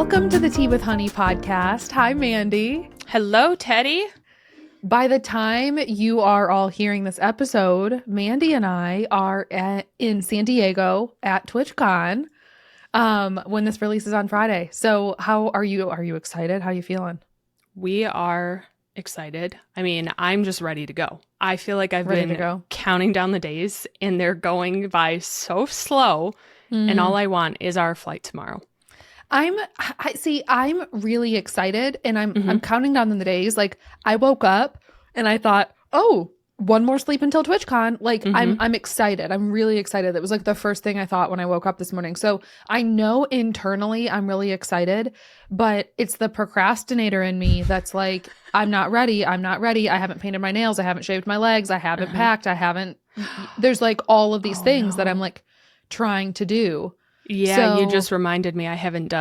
Welcome to the Tea with Honey podcast. Hi, Mandy. Hello, Teddy. By the time you are all hearing this episode, Mandy and I are in San Diego at TwitchCon when this releases on Friday. So how are you? Are you excited? How are you feeling? We are excited. I mean, I'm just ready to go. I feel like I've Ready to been go. counting down the days and they're going by so slow. And all I want is our flight tomorrow. I'm really excited and I'm counting down the days. Like I woke up and I thought, oh, one more sleep until TwitchCon. Like I'm excited. I'm really excited. That was like the first thing I thought when I woke up this morning. So I know internally I'm really excited, but it's the procrastinator in me that's like, I'm not ready. I haven't painted my nails. I haven't shaved my legs. I haven't packed. There's like all of these things that I'm like trying to do. Yeah, you just reminded me I haven't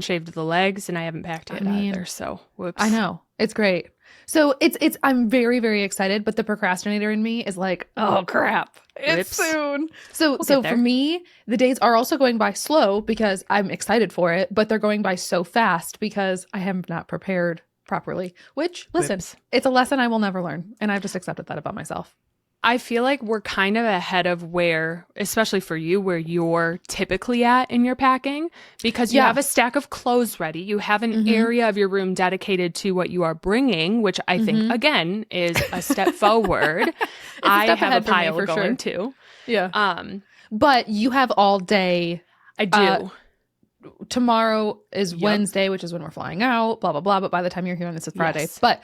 shaved the legs and I haven't packed it either. So whoops. I know. It's great. So I'm very, very excited, but the procrastinator in me is like, oh crap, it's soon. So for me, the days are also going by slow because I'm excited for it, but they're going by so fast because I have not prepared properly, which listen, it's a lesson I will never learn. And I've just accepted that about myself. I feel like we're kind of ahead of where, especially for you, where you're typically at in your packing, because you have a stack of clothes ready. You have an area of your room dedicated to what you are bringing, which I think, again, is a step forward. I have a pile going too. Yeah. But you have all day. I do. Tomorrow is Wednesday, which is when we're flying out, blah, blah, blah. But by the time you're hearing this, it's Friday. Yes. But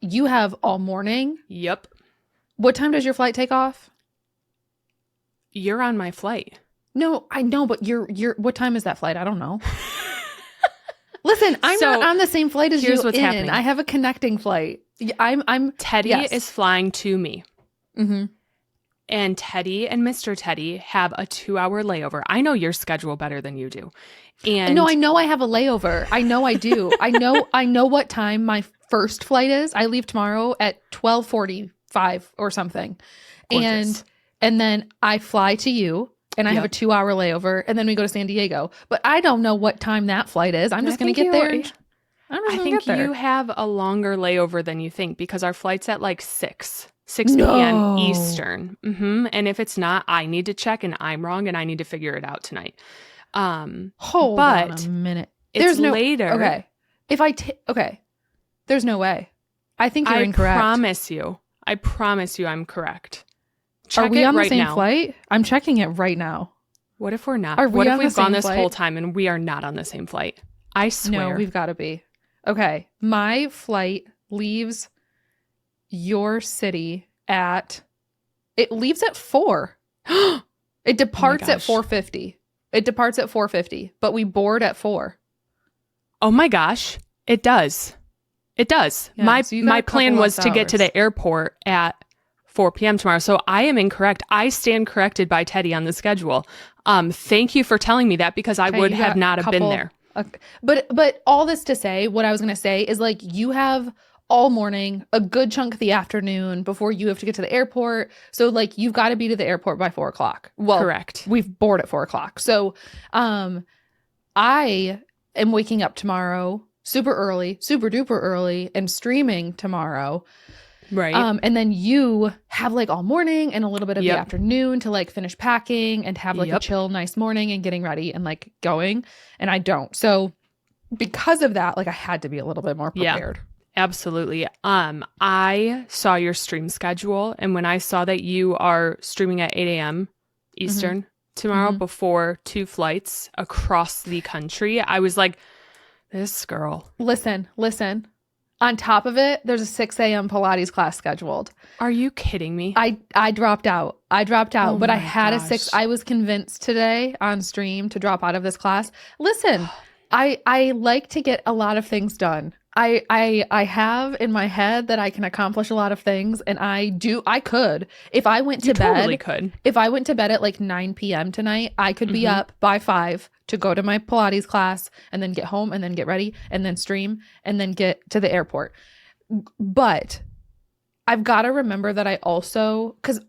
you have all morning. Yep. What time does your flight take off? You're on my flight. No, I know, but you're what time is that flight? I don't know. Listen, I'm not on the same flight as you. Here's what's happening. I have a connecting flight. I'm Teddy is flying to me. And Teddy and Mr. Teddy have a 2-hour layover. I know your schedule better than you do. And no, I know I have a layover. I know I do. I know what time my first flight is. I leave tomorrow at 12:45 or something. Gorgeous. And then I fly to you and I have a 2-hour layover and then we go to San Diego. But I don't know what time that flight is. I'm just going to get there. I think you have a longer layover than you think because our flight's at like 6 p.m. Eastern. And if it's not, I need to check and I'm wrong and I need to figure it out tonight. Hold on a minute. There's no later. Okay. There's no way. I think you're incorrect. I promise you I'm correct. Are we on the same flight? I'm checking it right now. What if we're not? What if we've gone this whole time and we are not on the same flight? I swear. No, we've got to be. Okay. My flight leaves your city it leaves at 4. It departs at 4:50. It departs at 4:50, but we board at 4. Oh my gosh. It does. It does. Yeah, my plan was to get to the airport at 4 p.m. tomorrow. So I am incorrect. I stand corrected by Teddy on the schedule. Thank you for telling me that because I would have not have been there. But all this to say, what I was going to say is like you have all morning, a good chunk of the afternoon before you have to get to the airport. So like you've got to be to the airport by 4 o'clock. Well, correct. We've board at 4 o'clock. So I am waking up tomorrow super early, super duper early, and streaming tomorrow. Right. And then you have like all morning and a little bit of the afternoon to like finish packing and have like a chill, nice morning and getting ready and like going. And I don't. So because of that, like I had to be a little bit more prepared. Yeah, absolutely. I saw your stream schedule. And when I saw that you are streaming at 8 a.m. Eastern tomorrow before 2 flights across the country, I was like, this girl. Listen. On top of it, there's a 6 a.m. Pilates class scheduled. Are you kidding me? I dropped out. Oh but I had a 6. I was convinced today on stream to drop out of this class. Listen, I like to get a lot of things done. I have in my head that I can accomplish a lot of things, and I could. If I went to bed, totally could. If I went to bed at like 9 p.m. tonight, I could be up by 5 to go to my Pilates class and then get home and then get ready and then stream and then get to the airport. But I've got to remember that I also, because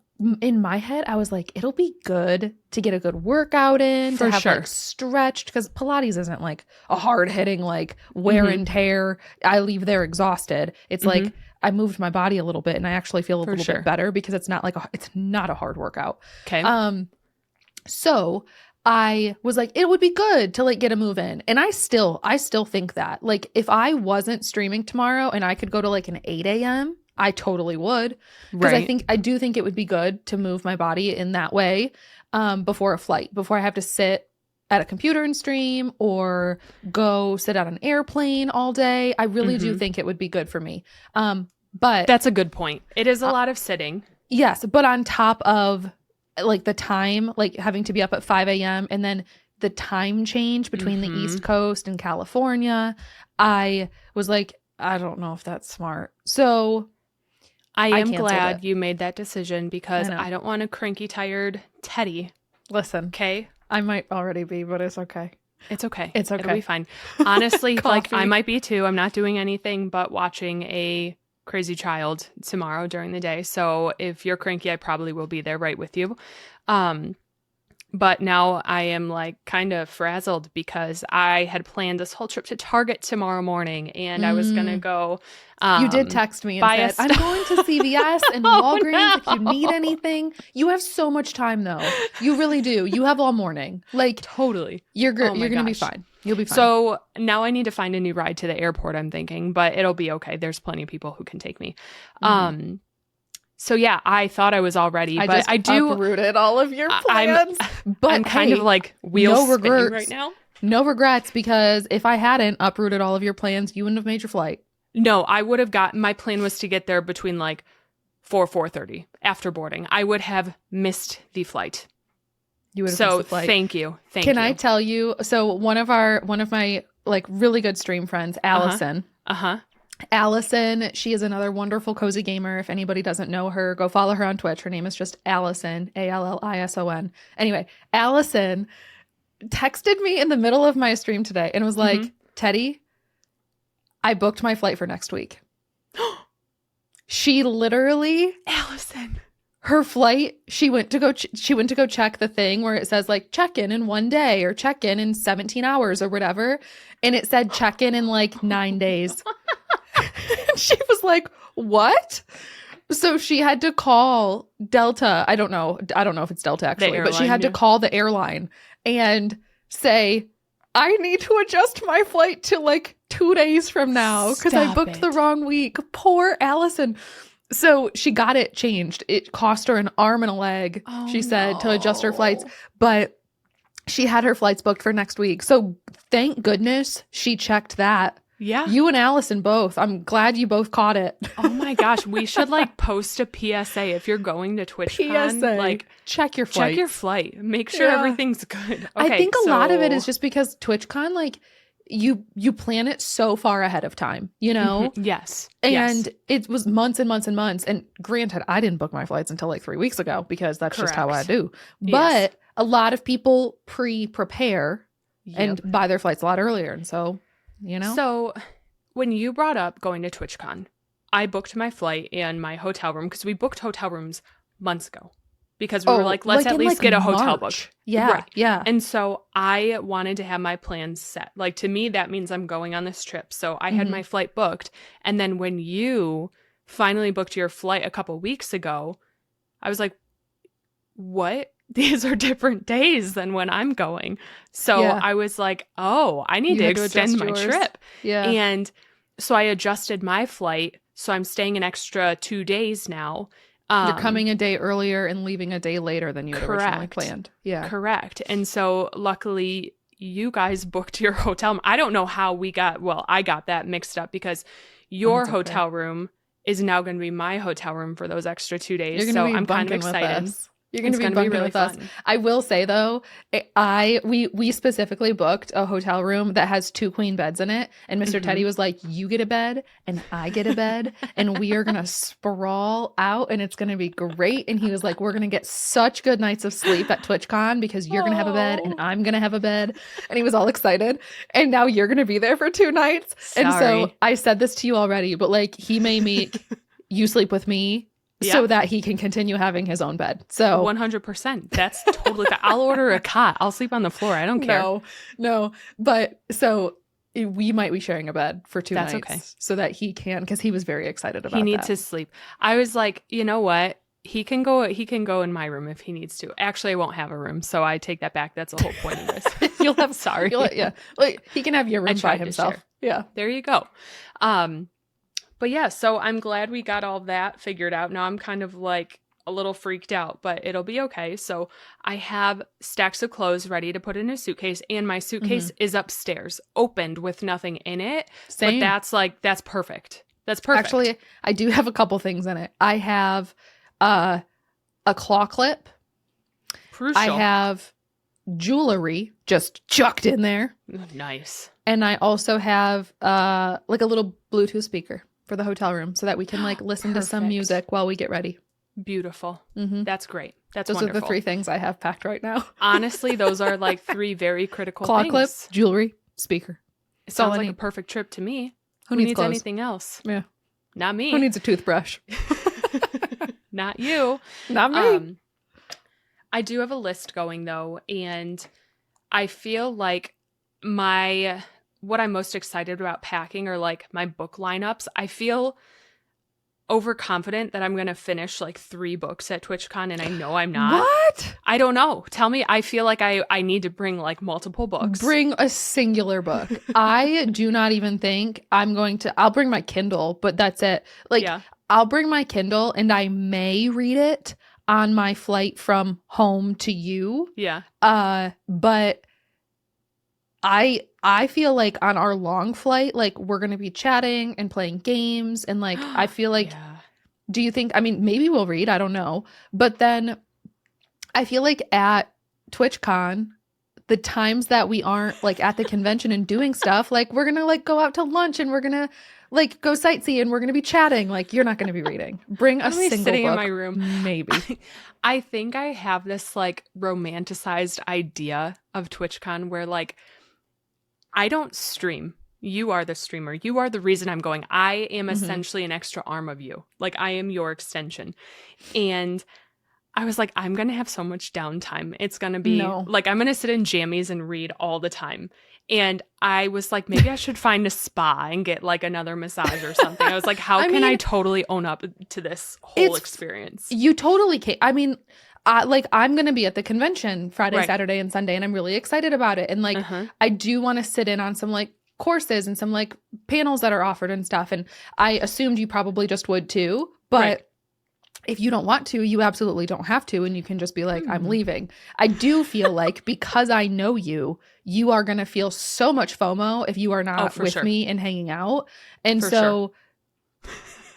in my head, I was like, it'll be good to get a good workout in, For to have sure. like stretched, because Pilates isn't like a hard hitting, like wear and tear. I leave there exhausted. It's like I moved my body a little bit and I actually feel a little bit better because it's not like it's not a hard workout. Okay. So I was like, it would be good to like get a move in. And I still think that, like, if I wasn't streaming tomorrow and I could go to like an 8 a.m., I totally would. Because I do think it would be good to move my body in that way before a flight, before I have to sit at a computer and stream or go sit on an airplane all day. I really do think it would be good for me. But that's a good point. It is a lot of sitting. Yes. But on top of like the time, like having to be up at 5 a.m. and then the time change between the East Coast and California, I was like, I don't know if that's smart. So I am glad you made that decision because I don't want a cranky, tired Teddy. Listen. Okay. I might already be, but it's okay. It's okay. It's okay. It'll be fine. Honestly, like I might be too. I'm not doing anything but watching a crazy child tomorrow during the day. So if you're cranky, I probably will be there right with you. But now I am like kind of frazzled because I had planned this whole trip to Target tomorrow morning and I was going to go. You did text me and said, I'm going to CVS and Walgreens if you need anything. You have so much time though. You really do. You have all morning. Like totally. You're going to be fine. You'll be fine. So now I need to find a new ride to the airport, I'm thinking, but it'll be okay. There's plenty of people who can take me. So yeah, I thought I was all ready, but I do uprooted all of your plans. I'm kind of like wheels spinning right now. No regrets, because if I hadn't uprooted all of your plans, you wouldn't have made your flight. No, I would have my plan was to get there between like 4:30 after boarding. I would have missed the flight. You would have missed the flight. Thank you. Can I tell you? So one of my like really good stream friends, Allison. Allison, she is another wonderful cozy gamer. If anybody doesn't know her, go follow her on Twitch. Her name is just Allison, Allison. Anyway, Allison texted me in the middle of my stream today and was like, Teddy, I booked my flight for next week. She literally, Allison, her flight, she went to go check the thing where it says like check in 1 day or check in 17 hours or whatever. And it said check in like 9 days. She was like, what? So she had to call Delta. I don't know if it's Delta actually, but she had to call the airline and say, I need to adjust my flight to like 2 days from now because I booked the wrong week. Poor Allison. So she got it changed. It cost her an arm and a leg, she said, to adjust her flights. But she had her flights booked for next week. So thank goodness she checked that. Yeah. You and Allison both. I'm glad you both caught it. Oh my gosh. We should like post a PSA if you're going to TwitchCon. Like check your flight. Check your flight. Make sure everything's good. Okay, I think a lot of it is just because TwitchCon, like you plan it so far ahead of time, you know? Yes. And it was months and months and months. And granted, I didn't book my flights until like 3 weeks ago because that's just how I do. But a lot of people pre-prepare and buy their flights a lot earlier. And so, you know? So when you brought up going to TwitchCon, I booked my flight and my hotel room because we booked hotel rooms months ago because we were like, let's at least get a hotel booked. Yeah. Right. Yeah. And so I wanted to have my plans set. Like to me, that means I'm going on this trip. So I had my flight booked. And then when you finally booked your flight a couple weeks ago, I was like, what? These are different days than when I'm going. So I was like, oh, I need to extend my trip. Yeah. And so I adjusted my flight. So I'm staying an extra 2 days now. You're coming a day earlier and leaving a day later than you had originally planned. Yeah. Correct. And so luckily you guys booked your hotel. I don't know how I got that mixed up because your hotel room is now going to be my hotel room for those extra 2 days. So I'm kind of excited. You're going to be bunking with us. I will say though, we specifically booked a hotel room that has 2 queen beds in it. And Mr. Teddy was like, you get a bed and I get a bed and we are going to sprawl out and it's going to be great. And he was like, we're going to get such good nights of sleep at TwitchCon because you're going to have a bed and I'm going to have a bed. And he was all excited. And now you're going to be there for 2 nights. Sorry. And so I said this to you already, but like he may make you sleep with me so that he can continue having his own bed. So 100%. That's totally fine. I'll order a cot. I'll sleep on the floor. I don't care. No. But so we might be sharing a bed for 2 nights. Okay. So that he can, because he was very excited about He needs his sleep. I was like, you know what? He can go in my room if he needs to. Actually, I won't have a room, so I take that back. That's the whole point of this. You'll have Like, he can have your room by himself. Yeah. There you go. But yeah, so I'm glad we got all that figured out. Now I'm kind of like a little freaked out, but it'll be okay. So I have stacks of clothes ready to put in a suitcase, and my suitcase is upstairs, opened with nothing in it. Same. But that's perfect. That's perfect. Actually, I do have a couple things in it. I have a claw clip. Crucial. I have jewelry just chucked in there. Nice. And I also have like a little Bluetooth speaker for the hotel room so that we can like listen to some music while we get ready. Beautiful. Mm-hmm. That's great. That's those wonderful. Those are the 3 things I have packed right now. Honestly, those are like 3 very critical claw things. Clip, jewelry, speaker. It sounds like a perfect trip to me. Who needs anything else? Yeah. Not me. Who needs a toothbrush? Not you. Not me. I do have a list going though, and I feel like what I'm most excited about packing are like my book lineups. I feel overconfident that I'm going to finish like 3 books at TwitchCon, and I know I'm not. What? I don't know. Tell me. I feel like I need to bring like multiple books. Bring a singular book. I do not even think I'll bring my Kindle, but that's it. Like, I'll bring my Kindle and I may read it on my flight from home to you. Yeah. But I feel like on our long flight, like we're going to be chatting and playing games. And like, I feel like, do you think, I mean, maybe we'll read, I don't know. But then I feel like at TwitchCon, the times that we aren't like at the convention and doing stuff, like we're going to like go out to lunch and we're going to like go sightsee and we're going to be chatting. Like you're not going to be reading. Bring a single sitting book. In my room. Maybe. I think I have this like romanticized idea of TwitchCon where like, I don't stream. You are the streamer. You are the reason I'm going. I am essentially an extra arm of you. Like I am your extension. And I was like, I'm going to have so much downtime. It's going to be like, I'm going to sit in jammies and read all the time. And I was like, maybe I should find a spa and get like another massage or something. I was like, how can I totally own up to this whole experience? You totally can. I mean, I'm going to be at the convention Friday, Saturday, and Sunday, and I'm really excited about it. And like, I do want to sit in on some like courses and some like panels that are offered and stuff. And I assumed you probably just would too, but if you don't want to, you absolutely don't have to. And you can just be like, I'm leaving. I do feel like because I know you are going to feel so much FOMO if you are not with me and hanging out. And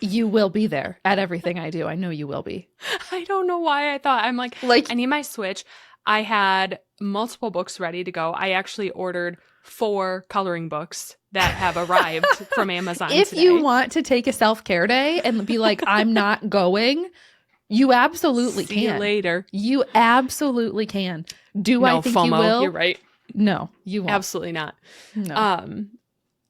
you will be there at everything I do. I know you will be. I don't know why I thought I'm like I need my Switch. I had multiple books ready to go. I actually ordered 4 coloring books that have arrived from Amazon If today. you want to take a self-care day and be like, I'm not going, you absolutely can. See you later. You absolutely can. I think FOMO, you will? You're right. No, you won't. Absolutely not. No.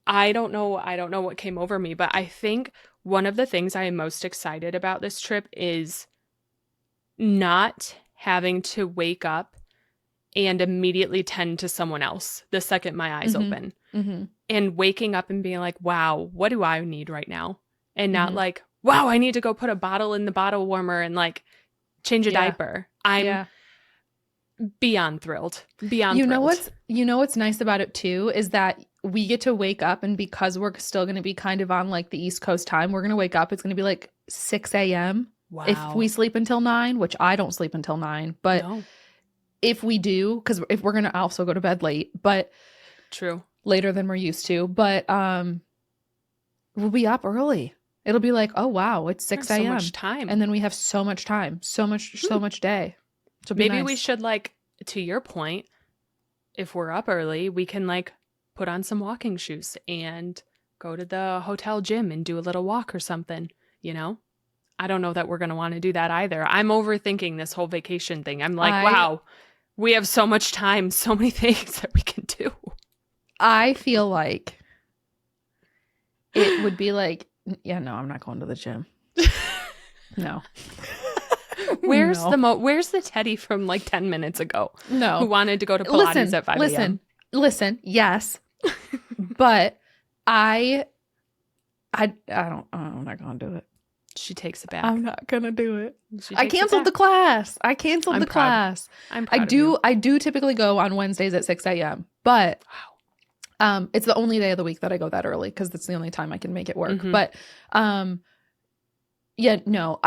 I don't know what came over me, but I think one of the things I am most excited about this trip is not having to wake up and immediately tend to someone else the second my eyes open. And waking up and being like, wow, what do I need right now? And not like, wow, I need to go put a bottle in the bottle warmer and like change a diaper. I'm beyond thrilled. Beyond thrilled. You know what's nice about it too is that we get to wake up, and because we're still going to be kind of on like the East Coast time, we're going to wake up. It's going to be like 6 a.m. Wow. If we sleep until 9, which I don't sleep until 9, but if we do, because if we're going to also go to bed late, but later than we're used to, but we'll be up early. It'll be like, oh wow, it's 6 a.m. So much time, and then we have so much time, so much day. Maybe we should like, to your point, if we're up early, we can like put on some walking shoes and go to the hotel gym and do a little walk or something, you know? I don't know that we're going to want to do that either. I'm overthinking this whole vacation thing. I'm like, wow, we have so much time, so many things that we can do. I feel like it would be like, yeah, no, I'm not going to the gym. No. Where's the Teddy from like 10 minutes ago? No. Who wanted to go to Pilates at 5 a.m.? Listen, yes. But I'm not going to do it. She takes it back. I'm not going to do it. I canceled the class. I'm proud I do typically go on Wednesdays at 6 a.m. But it's the only day of the week that I go that early because that's the only time I can make it work. But yeah, no,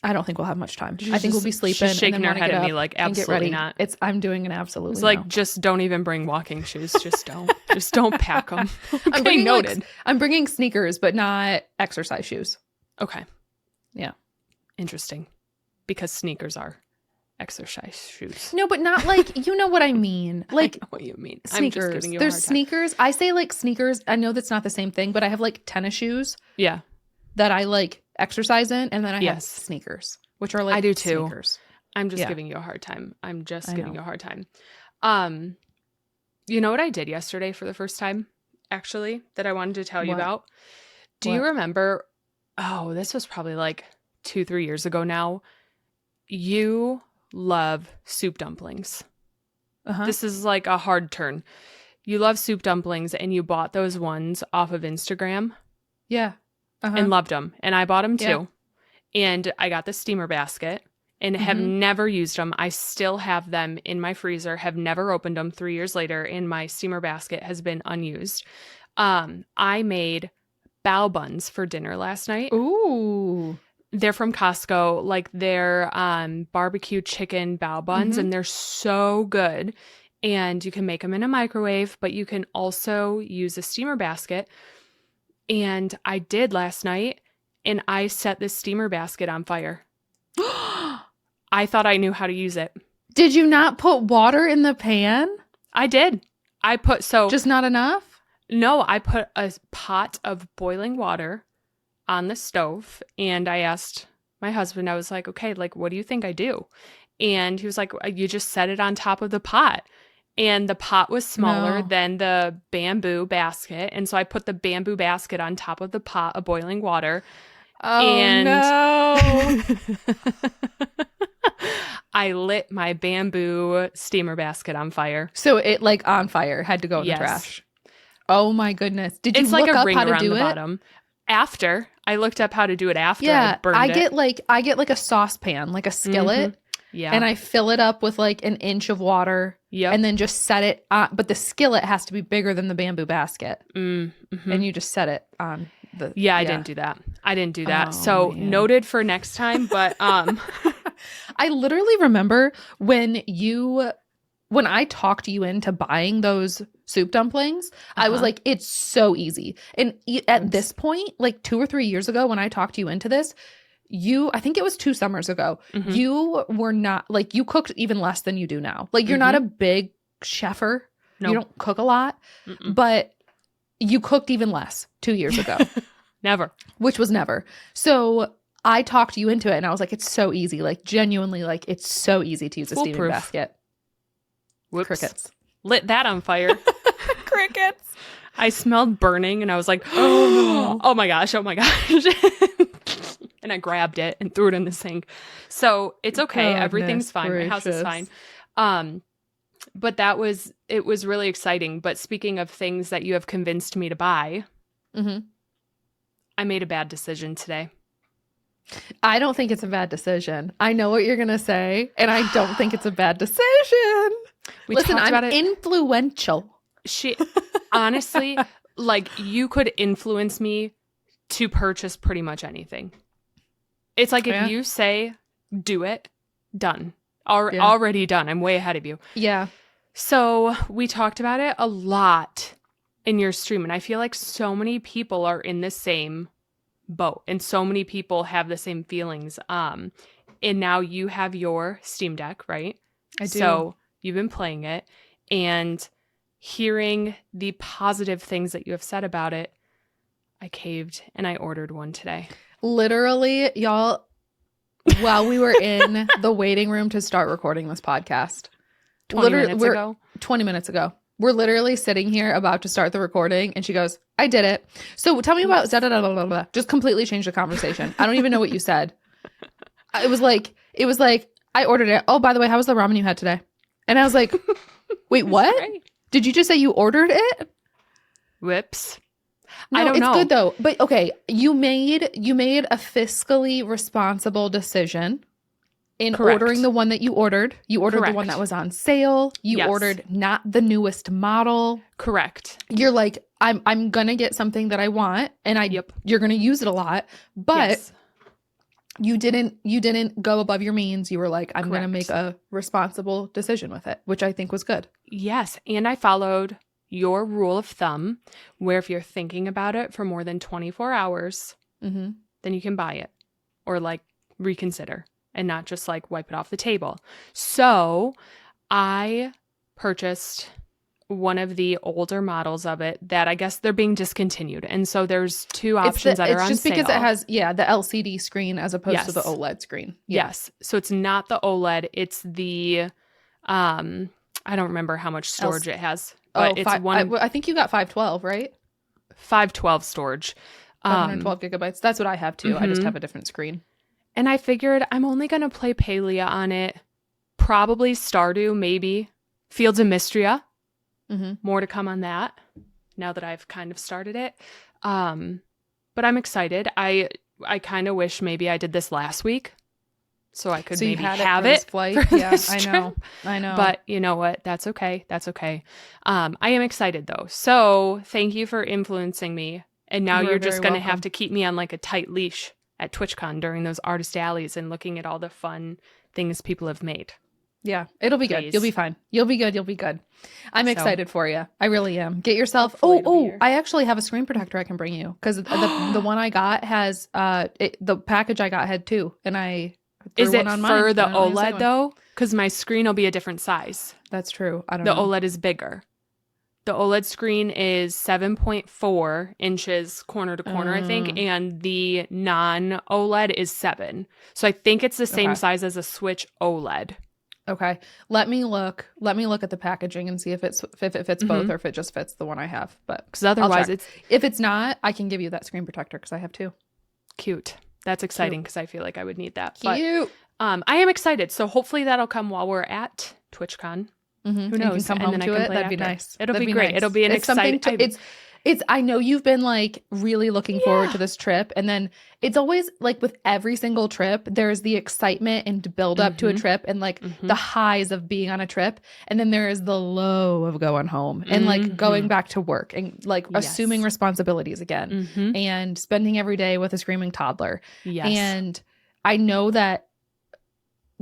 I don't think we'll have much time. I think we'll be sleeping. She's shaking her head at me like, absolutely not. I'm doing an absolutely. It's like, just don't even bring walking shoes. Just don't pack them. Okay, noted. I'm bringing sneakers, but not exercise shoes. Okay. Yeah. Interesting. Because sneakers are exercise shoes. No, but not like, you know what I mean. Like, I know what you mean. Sneakers. I'm just giving you There's a hard time. sneakers. I say like sneakers. I know that's not the same thing, but I have like tennis shoes. Yeah. That I like exercise in, and then I have sneakers, which are like I do too. Sneakers. I'm just giving you a hard time. You know what I did yesterday for the first time, actually, that I wanted to tell you about? Do you remember? Oh, this was probably like 2-3 years ago now. You love soup dumplings. This is like a hard turn. You love soup dumplings, and you bought those ones off of Instagram. Yeah. And loved them. And I bought them too. And I got the steamer basket and have never used them. I still have them in my freezer, have never opened them 3 years later, and my steamer basket has been unused. I made bao buns for dinner last night. Ooh. They're from Costco. Like, they're barbecue chicken bao buns, and they're so good. And you can make them in a microwave, but you can also use a steamer basket. And I did last night, and I set this steamer basket on fire. I thought I knew how to use it. Did you not put water in the pan? I did. Just not enough? No, I put a pot of boiling water on the stove, and I asked my husband, I was like, okay, like, what do you think I do? And he was like, you just set it on top of the pot. And the pot was smaller than the bamboo basket. And so I put the bamboo basket on top of the pot of boiling water. Oh, no. I lit my bamboo steamer basket on fire. So it like on fire, had to go in the trash. Oh my goodness. Did you look up how to do it? Bottom. After. I looked up how to do it after I burned it. I get like a saucepan, like a skillet. Yeah. And I fill it up with like an inch of water. Yep. And then just set it on. But the skillet has to be bigger than the bamboo basket. And you just set it on the. Yeah, I didn't do that. Oh, so noted for next time. But I literally remember when I talked you into buying those soup dumplings, I was like, it's so easy. And at this point, like 2 or 3 years ago, when I talked you into this, I think it was 2 summers ago, you were not, like, you cooked even less than you do now. Like, you're not a big chefer. Nope. You don't cook a lot, but you cooked even less 2 years ago. Never. Which was never. So I talked you into it, and I was like, it's so easy. Like, genuinely, like, it's so easy to use a steaming basket. Whoops. Crickets. Lit that on fire. Crickets. I smelled burning, and I was like, oh my gosh. And I grabbed it and threw it in the sink. So it's okay. Everything's fine. Gracious. My house is fine. But it was really exciting. But speaking of things that you have convinced me to buy, I made a bad decision today. I don't think it's a bad decision. I know what you're going to say, and I don't think it's a bad decision. Listen, I'm influential. Honestly, like, you could influence me to purchase pretty much anything. It's like if you say, do it, done. Already done. I'm way ahead of you. Yeah. So we talked about it a lot in your stream, and I feel like so many people are in the same boat, and so many people have the same feelings. And now you have your Steam Deck, right? I do. So you've been playing it, and hearing the positive things that you have said about it, I caved and I ordered one today. Literally, y'all, while we were in the waiting room to start recording this podcast, 20 minutes ago, We're literally sitting here about to start the recording, and she goes, I did it. So tell me about da-da-da-da-da-da. Just completely change the conversation. I don't even know what you said. It was like, I ordered it. Oh, by the way, how was the ramen you had today? And I was like, wait, what? Right. Did you just say you ordered it? Whoops. No, I don't know. It's good though. But okay, you made a fiscally responsible decision in ordering the one that you ordered. You ordered the one that was on sale. You ordered not the newest model. Correct. You're like, I'm gonna get something that I want, and you're gonna use it a lot, but you didn't go above your means. You were like, I'm going to make a responsible decision with it, which I think was good. Yes. And I followed your rule of thumb where if you're thinking about it for more than 24 hours, then you can buy it or like reconsider and not just like wipe it off the table. So I purchased one of the older models of it that I guess they're being discontinued. And so there's two options that are on sale. It's just because it has, the LCD screen as opposed to the OLED screen. Yeah. Yes. So it's not the OLED. It's the, I don't remember how much storage it has. But it's I think you got 512, right? 512 storage. 512 gigabytes. That's what I have too. I just have a different screen. And I figured I'm only going to play Palia on it. Probably Stardew, maybe. Fields of Mystria. More to come on that now that I've kind of started it. But I'm excited. I kind of wish maybe I did this last week so I could maybe have it. Yeah, I know. But you know what? That's okay. I am excited though. So thank you for influencing me. And now you're just going to have to keep me on like a tight leash at TwitchCon during those artist alleys and looking at all the fun things people have made. Yeah, it'll be good. You'll be fine. You'll be good. I'm excited for you. I really am. Get yourself. I actually have a screen protector I can bring you because the one I got has the package I got had two, and I is it for the OLED though? Because my screen will be a different size. That's true. I don't know. The OLED is bigger. The OLED screen is 7.4 inches corner to corner, I think, and the non-OLED is 7. So I think it's the same size as a Switch OLED. Okay. Let me look at the packaging and see if it fits both or if it just fits the one I have. But because otherwise if it's not, I can give you that screen protector because I have two. Cute. That's exciting because I feel like I would need that. Cute. But I am excited. So hopefully that'll come while we're at TwitchCon. Who knows? You can come home to it. That'd be nice. It'll be great. Nice. It'll be an exciting. I know you've been like really looking forward to this trip, and then it's always like with every single trip, there's the excitement and build up to a trip, and like the highs of being on a trip, and then there is the low of going home and like going back to work and like assuming responsibilities again and spending every day with a screaming toddler. Yes. And I know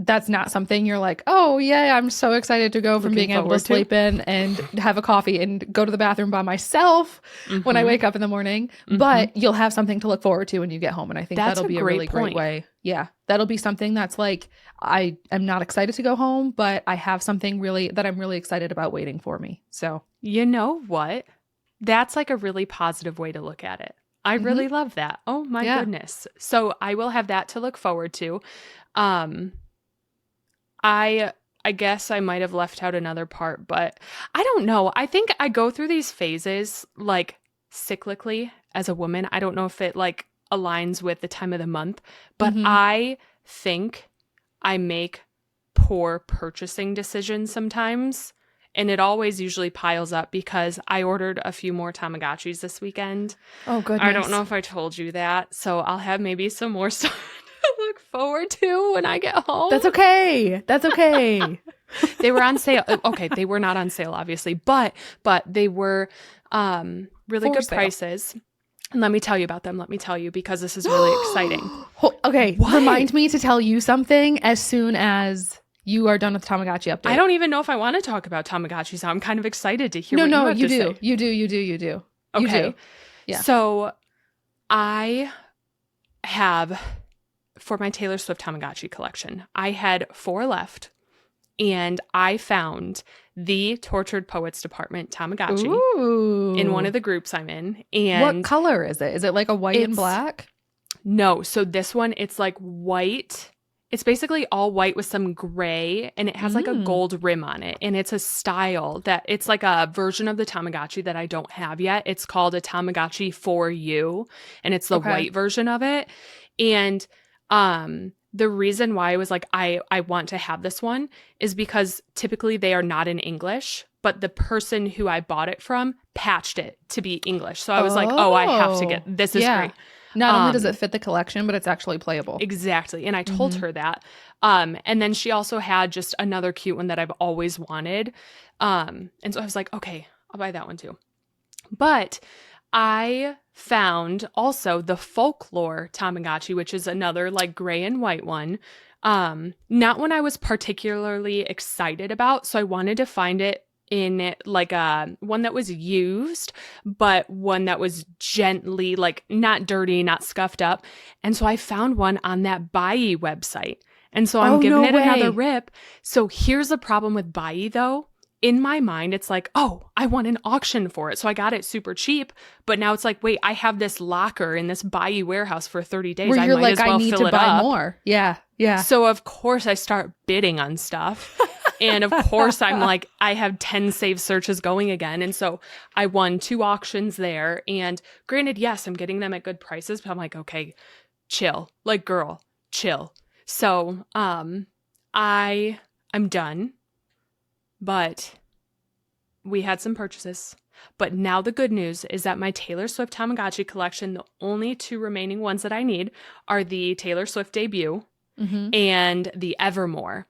that's not something you're like, oh yeah, I'm so excited to go from being able to sleep in and have a coffee and go to the bathroom by myself when I wake up in the morning. But you'll have something to look forward to when you get home. And I think that'll be a really great way. Yeah. That'll be something that's like, I am not excited to go home, but I have something that I'm really excited about waiting for me. So you know what? That's like a really positive way to look at it. I really love that. Oh my goodness. So I will have that to look forward to. I guess I might have left out another part, but I don't know. I think I go through these phases like cyclically as a woman. I don't know if it like aligns with the time of the month, but I think I make poor purchasing decisions sometimes. And it always usually piles up because I ordered a few more Tamagotchis this weekend. Oh, goodness. I don't know if I told you that. So I'll have maybe some more stuff to look forward to when I get home. That's okay. They were on sale. Okay, they were not on sale, obviously, but they were really good prices. And let me tell you about them. Let me tell you because this is really exciting. Okay, remind me to tell you something as soon as you are done with the Tamagotchi update. I don't even know if I want to talk about Tamagotchi, so I'm kind of excited to hear what you have to say. You do. Okay. Yeah. So I have, for my Taylor Swift Tamagotchi collection, I had 4 left, and I found the Tortured Poets Department Tamagotchi in one of the groups I'm in. And what color is it? Is it like a white and black? No. So this one, it's like white It's basically all white with some gray, and it has like a gold rim on it. And it's a style that it's like a version of the Tamagotchi that I don't have yet. It's called a Tamagotchi for You, and it's the white version of it. And the reason why I was like, I want to have this one is because typically they are not in English, but the person who I bought it from patched it to be English. So I was like, oh, I have to get this. Is great. Not only does it fit the collection, but it's actually playable. Exactly. And I told her that. And then she also had just another cute one that I've always wanted. And so I was like, okay, I'll buy that one too. But I found also the Folklore Tamagotchi, which is another like gray and white one. Not one I was particularly excited about. So I wanted to find it in like a one that was used, but one that was gently like not dirty, not scuffed up. And so I found one on that Bai website. And so I'm giving it another rip. So here's the problem with Bai though. In my mind, it's like, oh, I want an auction for it. So I got it super cheap. But now it's like, wait, I have this locker in this Bai warehouse for 30 days. Where you're I might as well I need fill to it buy up. more. Yeah. Yeah. So of course I start bidding on stuff. And of course I'm like, I have 10 saved searches going again. And so I won 2 auctions there. And granted, yes, I'm getting them at good prices, but I'm like, okay, chill. Like, girl, chill. So I'm done. But we had some purchases. But now the good news is that my Taylor Swift Tamagotchi collection, the only 2 remaining ones that I need are the Taylor Swift debut and the Evermore.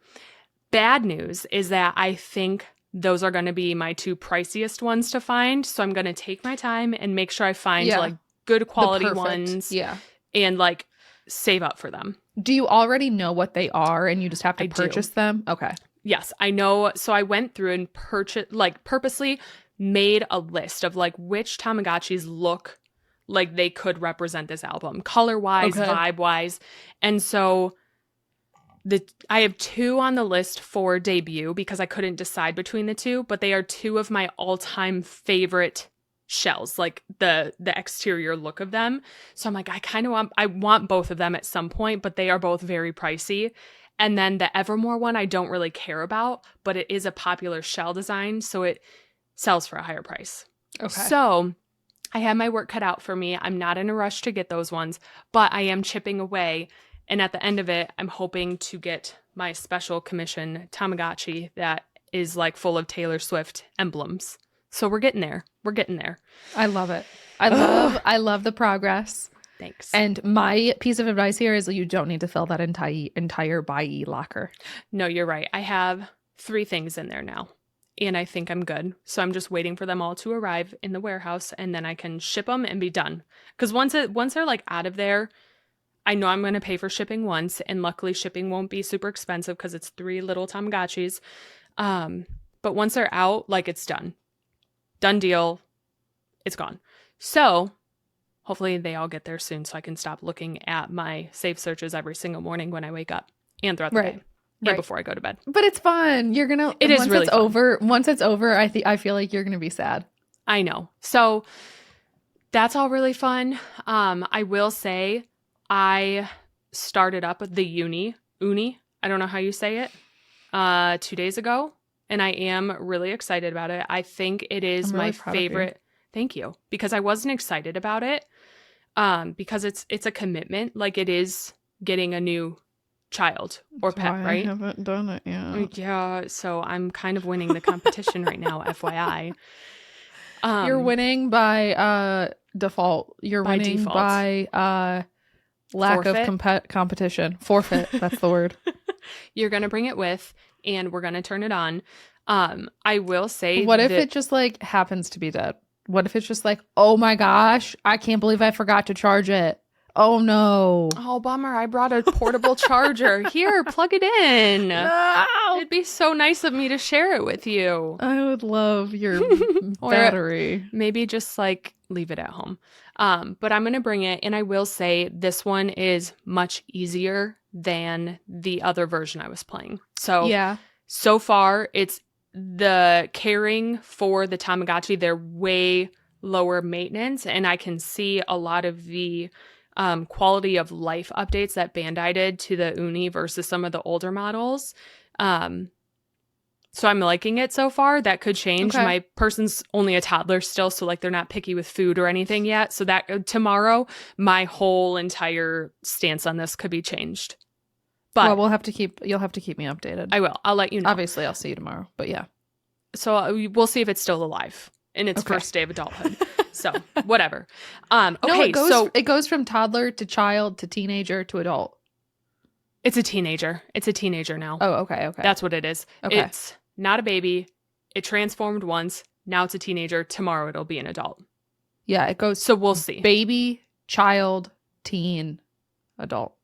Bad news is that I think those are going to be my 2 priciest ones to find. So I'm going to take my time and make sure I find like good quality ones and like save up for them. Do you already know what they are and you just have to purchase them? Okay. Yes, I know. So I went through and purposely made a list of like which Tamagotchis look like they could represent this album, color-wise, vibe-wise. And so I have 2 on the list for debut because I couldn't decide between the 2, but they are 2 of my all-time favorite shells, like the exterior look of them. So I'm like, I want both of them at some point, but they are both very pricey. And then the Evermore one I don't really care about, but it is a popular shell design, so it sells for a higher price. Okay. So I have my work cut out for me. I'm not in a rush to get those ones, but I am chipping away. And at the end of it, I'm hoping to get my special commission Tamagotchi that is like full of Taylor Swift emblems. So we're getting there. We're getting there. I love it. I love the progress. Thanks. And my piece of advice here is you don't need to fill that entire Bai locker. No, you're right. I have 3 things in there now. And I think I'm good. So I'm just waiting for them all to arrive in the warehouse and then I can ship them and be done. Because once they're like out of there, I know I'm going to pay for shipping once, and luckily shipping won't be super expensive because it's 3 little Tamagotchis. But once they're out, like it's done. Done deal. It's gone. So hopefully they all get there soon so I can stop looking at my save searches every single morning when I wake up and throughout the day and before I go to bed. But it's fun. You're going to, once it's over, I feel like you're going to be sad. I know. So that's all really fun. I will say, I started up the Uni, I don't know how you say it, 2 days ago, and I am really excited about it. I think it is my favorite. Thank you. Because I wasn't excited about it because it's a commitment. Like it is getting a new child or pet, right? I haven't done it yet. Yeah, so I'm kind of winning the competition right now, FYI. You're winning by default. You're winning by lack of competition. Forfeit. That's the word. You're going to bring it with, and we're going to turn it on. I will say, what if it just like happens to be dead? What if it's just like, oh my gosh, I can't believe I forgot to charge it. Oh no. Oh, bummer. I brought a portable charger. Here, plug it in. No. It'd be so nice of me to share it with you. I would love your battery. Maybe just like leave it at home. But I'm going to bring it. And I will say this one is much easier than the other version I was playing. So far it's the caring for the Tamagotchi. They're way lower maintenance. And I can see a lot of the quality of life updates that Bandai did to the Uni versus some of the older models. So I'm liking it so far. That could change. Okay. My person's only a toddler still, so like they're not picky with food or anything yet. So that tomorrow, my whole entire stance on this could be changed. But you'll have to keep me updated. I will. I'll let you know. Obviously, I'll see you tomorrow. But yeah. So we'll see if it's still alive in its first day of adulthood. So whatever. Okay, no, it goes from toddler to child to teenager to adult. It's a teenager. It's a teenager now. Oh, okay. That's what it is. Okay. It's not a baby. It transformed once. Now it's a teenager. Tomorrow it'll be an adult. Yeah, it goes. So we'll see. Baby, child, teen, adult.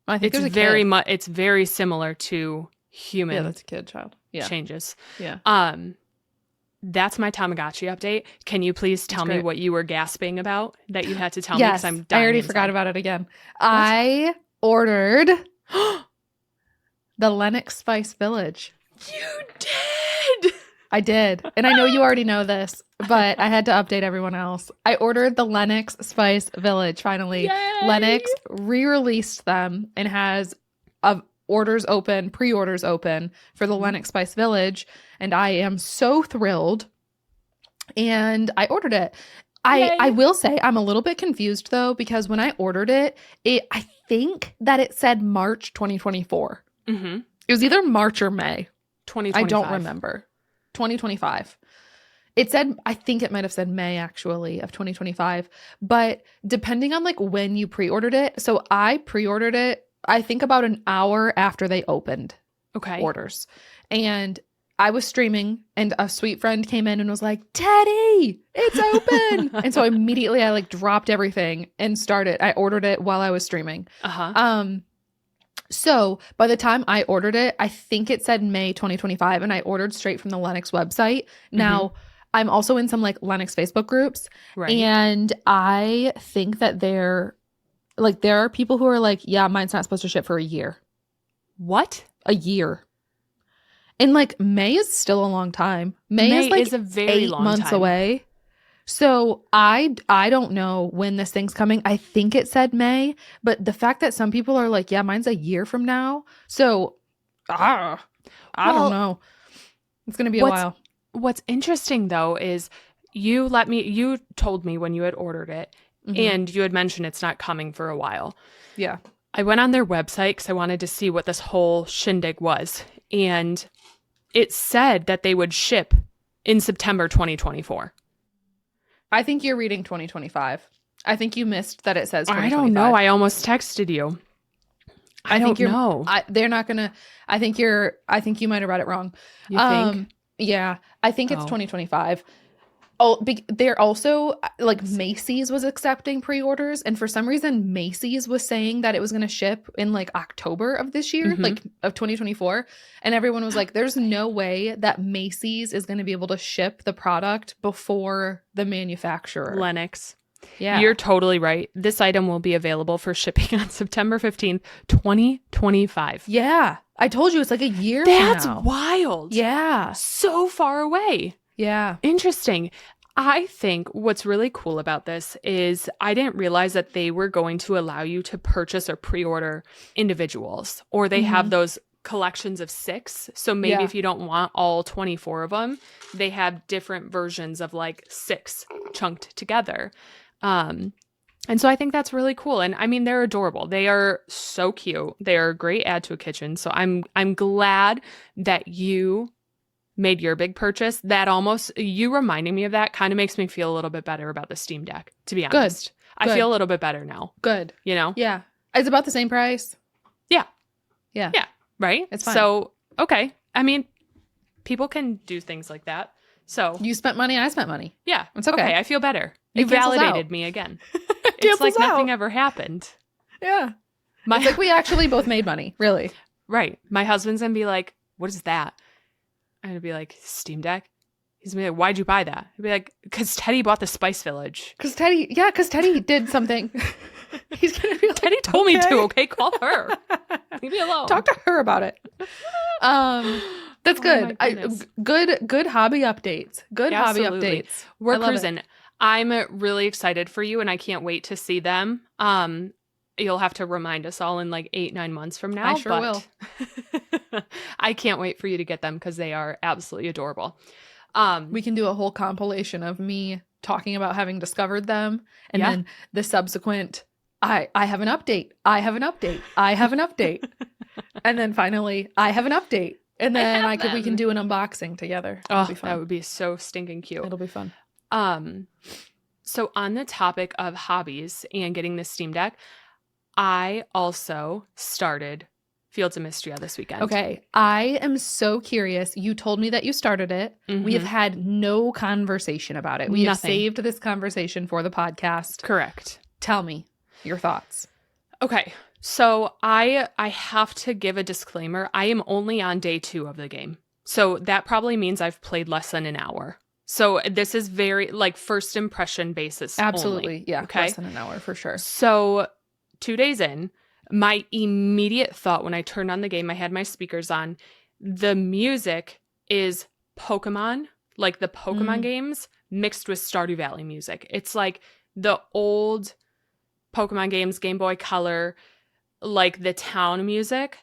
I think it's very much. It's very similar to human. Yeah, that's a kid, child. Yeah. Changes. Yeah. That's my Tamagotchi update. Can you please tell me what you were gasping about that you had to tell me? Yes, I'm dying I already inside. forgot about it again. What? I ordered the Lennox Spice Village. You did! I did. And I know you already know this, but I had to update everyone else. I ordered the Lennox Spice Village, finally. Yay! Lennox re-released them and has pre-orders open for the Lennox Spice Village. And I am so thrilled. And I ordered it. I will say I'm a little bit confused, though, because when I ordered it, I think that it said March 2024. Mm-hmm. It was either March or May. 2025. I don't remember. 2025. It said, I think it might have said May, actually, of 2025. But depending on like when you pre-ordered it. So I pre-ordered it, I think about an hour after they opened orders. And I was streaming and a sweet friend came in and was like, Teddy, it's open. And so immediately I like dropped everything and started. I ordered it while I was streaming. So by the time I ordered it, I think it said May 2025 and I ordered straight from the Lennox website. Now I'm also in some like Lennox Facebook groups and I think that there are people who are like, yeah, mine's not supposed to ship for a year. What? A year. And like May is still a long time. May is a very 8 long months time. Away. So I don't know when this thing's coming. I think it said May, but the fact that some people are like, yeah, mine's a year from now. So I don't know. It's going to be a while. What's interesting though is you told me when you had ordered it and you had mentioned it's not coming for a while. Yeah. I went on their website because I wanted to see what this whole shindig was. And it said that they would ship in September 2024. I think you're reading 2025. I think you missed that it says 2025. I don't know. I almost texted you. I don't know. They're not going to. I think you might have read it wrong. You think? Yeah. I think it's 2025. Oh, they're also like Macy's was accepting pre-orders, and for some reason Macy's was saying that it was going to ship in like October of this year, like of 2024, and everyone was like, "There's no way that Macy's is going to be able to ship the product before the manufacturer." Lennox. Yeah, you're totally right. This item will be available for shipping on September 15th, 2025. Yeah, I told you it's like a year. That's now. Wild. Yeah, so far away. Yeah. Interesting. I think what's really cool about this is I didn't realize that they were going to allow you to purchase or pre-order individuals, or they have those collections of 6. So maybe if you don't want all 24 of them, they have different versions of like 6 chunked together. And so I think that's really cool. And I mean, they're adorable. They are so cute. They are a great add to a kitchen. So I'm glad that you made your big purchase. That you reminding me of that kind of makes me feel a little bit better about the Steam Deck, to be honest. Good. I feel a little bit better now. Good. You know? Yeah. It's about the same price. Yeah. Yeah. Yeah. Right? It's fine. So, okay. I mean, people can do things like that. So you spent money, I spent money. Yeah. It's okay. I feel better. You validated me again. It's like nothing ever happened. Yeah. It's like we actually both made money, really. Right. My husband's going to be like, what is that? And I'd be like, Steam Deck? He's going to be like, why'd you buy that? I'd be like, because Teddy bought the Spice Village. Because Teddy did something. He's going to be like, Teddy told me to, okay? Call her. Leave me alone. Talk to her about it. That's good. Good hobby updates. Good hobby updates. We're cruising. I'm really excited for you, and I can't wait to see them. You'll have to remind us all in like 8-9 months from now. I sure will. I can't wait for you to get them because they are absolutely adorable. We can do a whole compilation of me talking about having discovered them, and then the subsequent, I have an update. I have an update. I have an update. And then finally, I have an update. And then we can do an unboxing together. It'll be fun. That would be so stinking cute. It'll be fun. So on the topic of hobbies and getting the Steam Deck, I also started Fields of Mystria this weekend. Okay. I am so curious. You told me that you started it. Mm-hmm. We have had no conversation about it. We have saved this conversation for the podcast. Correct. Tell me your thoughts. Okay. So I have to give a disclaimer. I am only on day 2 of the game. So that probably means I've played less than an hour. So this is very like first impression basis. Absolutely. Only. Yeah. Okay. Less than an hour for sure. So 2 days in, my immediate thought when I turned on the game, I had my speakers on. The music is Pokemon, like the Pokemon games mixed with Stardew Valley music. It's like the old Pokemon games, Game Boy Color, like the town music.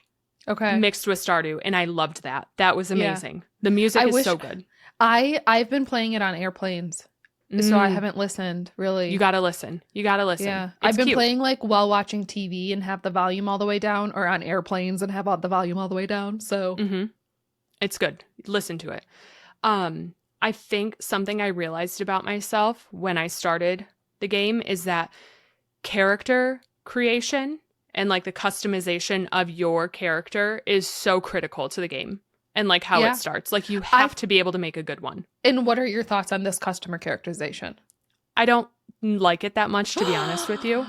Okay. Mixed with Stardew. And I loved that. That was amazing. Yeah. The music is so good. I've been playing it on airplanes, so I haven't listened, really. You gotta listen. Yeah. I've been playing like while watching TV and have the volume all the way down, or on airplanes and have the volume all the way down, so. It's good. Listen to it. I think something I realized about myself when I started the game is that character creation and like the customization of your character is so critical to the game. And like how it starts. Like you have to be able to make a good one. And what are your thoughts on this customer characterization? I don't like it that much, to be honest with you.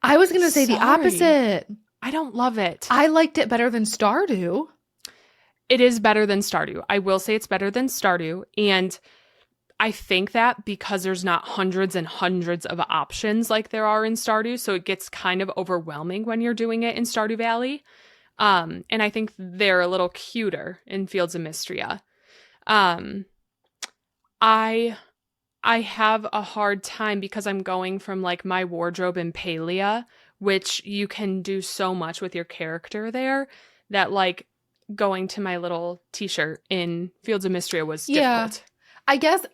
I was going to say the opposite. I don't love it. I liked it better than Stardew. It is better than Stardew. I will say it's better than Stardew. And I think that because there's not hundreds and hundreds of options like there are in Stardew. So it gets kind of overwhelming when you're doing it in Stardew Valley. And I think they're a little cuter in Fields of Mystria. I have a hard time because I'm going from like my wardrobe in Palia, which you can do so much with your character there, that like going to my little t-shirt in Fields of Mystria was difficult. I guess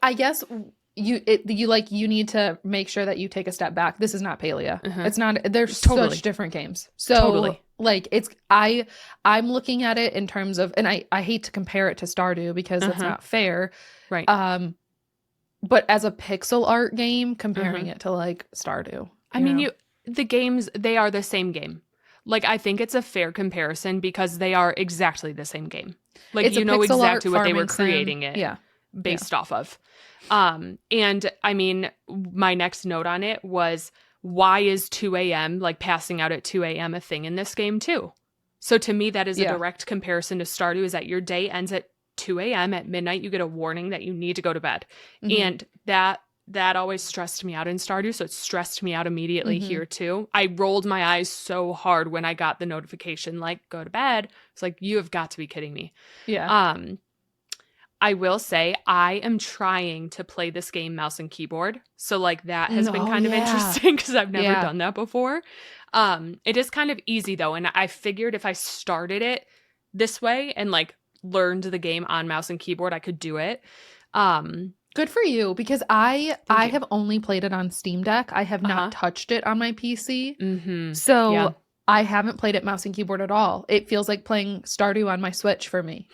you need to make sure that you take a step back. This is not Palia. It's not. They're such different games. So like it's I'm looking at it in terms of, and I hate to compare it to Stardew because it's not fair. Right. But as a pixel art game, comparing it to like Stardew. I mean, the games, they are the same game. Like I think it's a fair comparison because they are exactly the same game. Like you know exactly what they were creating it based off of. And I mean, my next note on it was, why is 2 a.m., like passing out at 2 a.m. a thing in this game too? So to me, that is a direct comparison to Stardew, is that your day ends at 2 a.m. At midnight, you get a warning that you need to go to bed. And that always stressed me out in Stardew. So it stressed me out immediately here too. I rolled my eyes so hard when I got the notification, like, go to bed. It's like, you have got to be kidding me. Yeah. I will say I am trying to play this game mouse and keyboard. So like that has been kind of interesting because I've never done that before. It is kind of easy though. And I figured if I started it this way and like learned the game on mouse and keyboard, I could do it. Good for you, because I have only played it on Steam Deck. I have not touched it on my PC. So I haven't played it mouse and keyboard at all. It feels like playing Stardew on my Switch for me.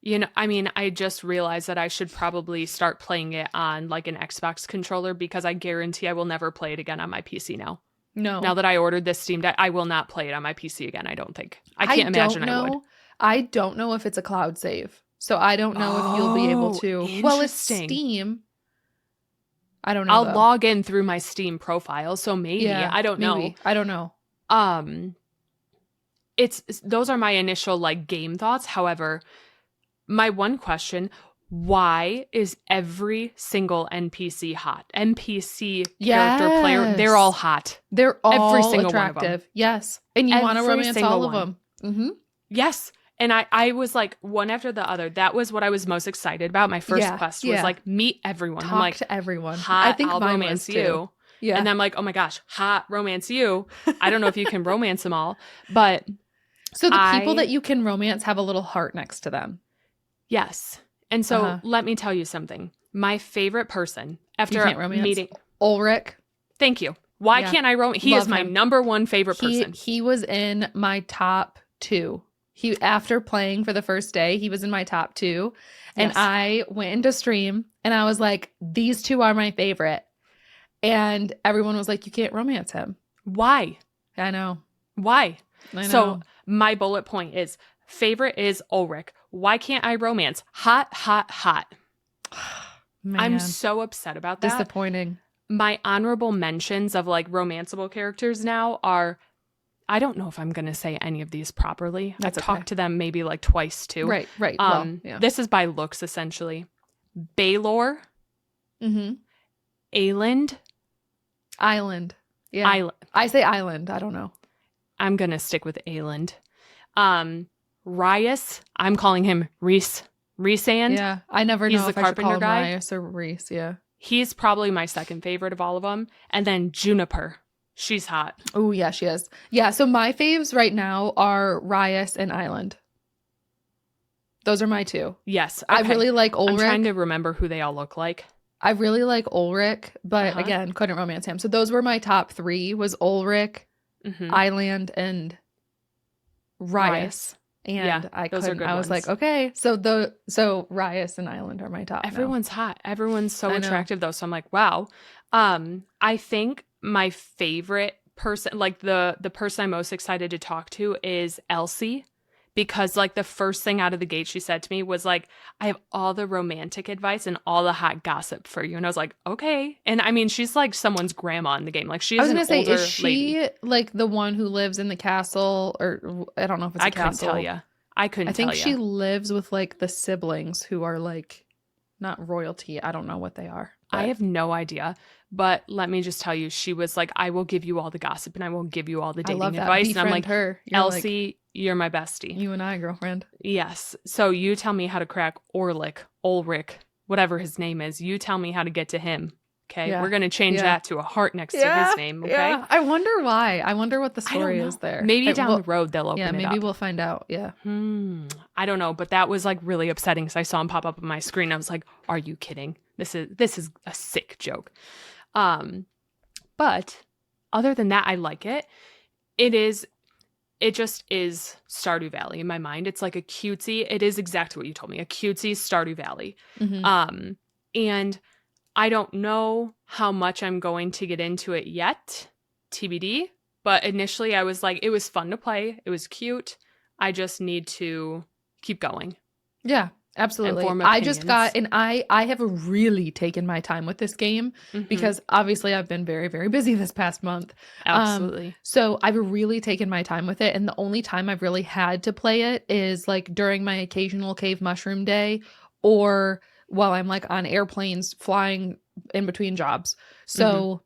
You know, I mean, I just realized that I should probably start playing it on like an Xbox controller, because I guarantee I will never play it again on my PC now. No. Now that I ordered this Steam Deck, I will not play it on my PC again, I don't think. I can't imagine I would. I don't know if it's a cloud save. So I don't know if you'll be able to. Well, it's Steam. I don't know. I'll log in through my Steam profile, so maybe. I don't know. I don't know. Those are my initial like game thoughts. However, my one question, why is every single NPC hot? NPC character player, they're all hot. They're all every single attractive. One of them. Yes. And you want to romance all of them. Yes. And I was like one after the other. That was what I was most excited about. My first quest was like meet everyone. Talk I'm like, to everyone. Hot, I think I'll mine romance was too. you. Yeah. And then I'm like, oh my gosh, hot, romance you. I don't know if you can romance them all, but so the people that you can romance have a little heart next to them. Yes. And so let me tell you something. My favorite person after meeting Ulrich. Thank you. Why can't I romance? He is my number one favorite person. He was in my top 2. After playing for the first day, he was in my top 2. And I went into stream and I was like, these 2 are my favorite. And everyone was like, you can't romance him. Why? I know. Why? I know. So my bullet point is favorite is Ulrich. Why can't I romance? Hot, hot, hot. Man. I'm so upset about that. Disappointing. My honorable mentions of like romanceable characters now are, I don't know if I'm going to say any of these properly. I've talked to them maybe like twice too. Right. This is by looks essentially. Baylor. Island. Yeah. Island. I say Island. I don't know. I'm going to stick with Island. Rias. I'm calling him Reese. Reese-and. Yeah. I never know if I should call him Rias or Reese. Yeah. He's probably my second favorite of all of them. And then Juniper. She's hot. Oh, yeah, she is. Yeah, so my faves right now are Rias and Island. Those are my 2. Yes. Okay. I really like Ulrich. I'm trying to remember who they all look like. I really like Ulrich, but again, couldn't romance him. So those were my top 3, was Ulrich, Island, and Rias. And I couldn't. I was like, okay, so Rias and Island are my top. Everyone's hot. Everyone's so attractive though. So I'm like, wow. I think my favorite person, like the person I'm most excited to talk to is Elsie, because like the first thing out of the gate she said to me was like, I have all the romantic advice and all the hot gossip for you. And I was like, okay. And I mean, she's like someone's grandma in the game. Like she is an older lady. Is she like the one who lives in the castle, or I don't know if it's a castle. I couldn't tell you. I think she lives with like the siblings who are like not royalty. I don't know what they are. I have no idea. But let me just tell you, she was like, I will give you all the gossip and I will give you all the dating advice. And I'm like, Elsie, you're my bestie. You and I, girlfriend. Yes. So you tell me how to crack Ulrich, whatever his name is. You tell me how to get to him. Okay. Yeah. We're going to change that to a heart next to his name. Okay. Yeah. I wonder why. I wonder what the story is there. Maybe down the road they'll open it up. Yeah, maybe we'll find out. Yeah. I don't know. But that was like really upsetting because I saw him pop up on my screen. I was like, are you kidding? This is a sick joke. But other than that, I like it. It just is Stardew Valley in my mind. It's like a cutesy. It is exactly what you told me. A cutesy Stardew Valley. And I don't know how much I'm going to get into it yet, TBD. But initially I was like, it was fun to play. It was cute. I just need to keep going. Yeah, absolutely. I just got, and I have really taken my time with this game because obviously I've been very, very busy this past month. Absolutely. So I've really taken my time with it. And the only time I've really had to play it is like during my occasional cave mushroom day or while I'm like on airplanes flying in between jobs. So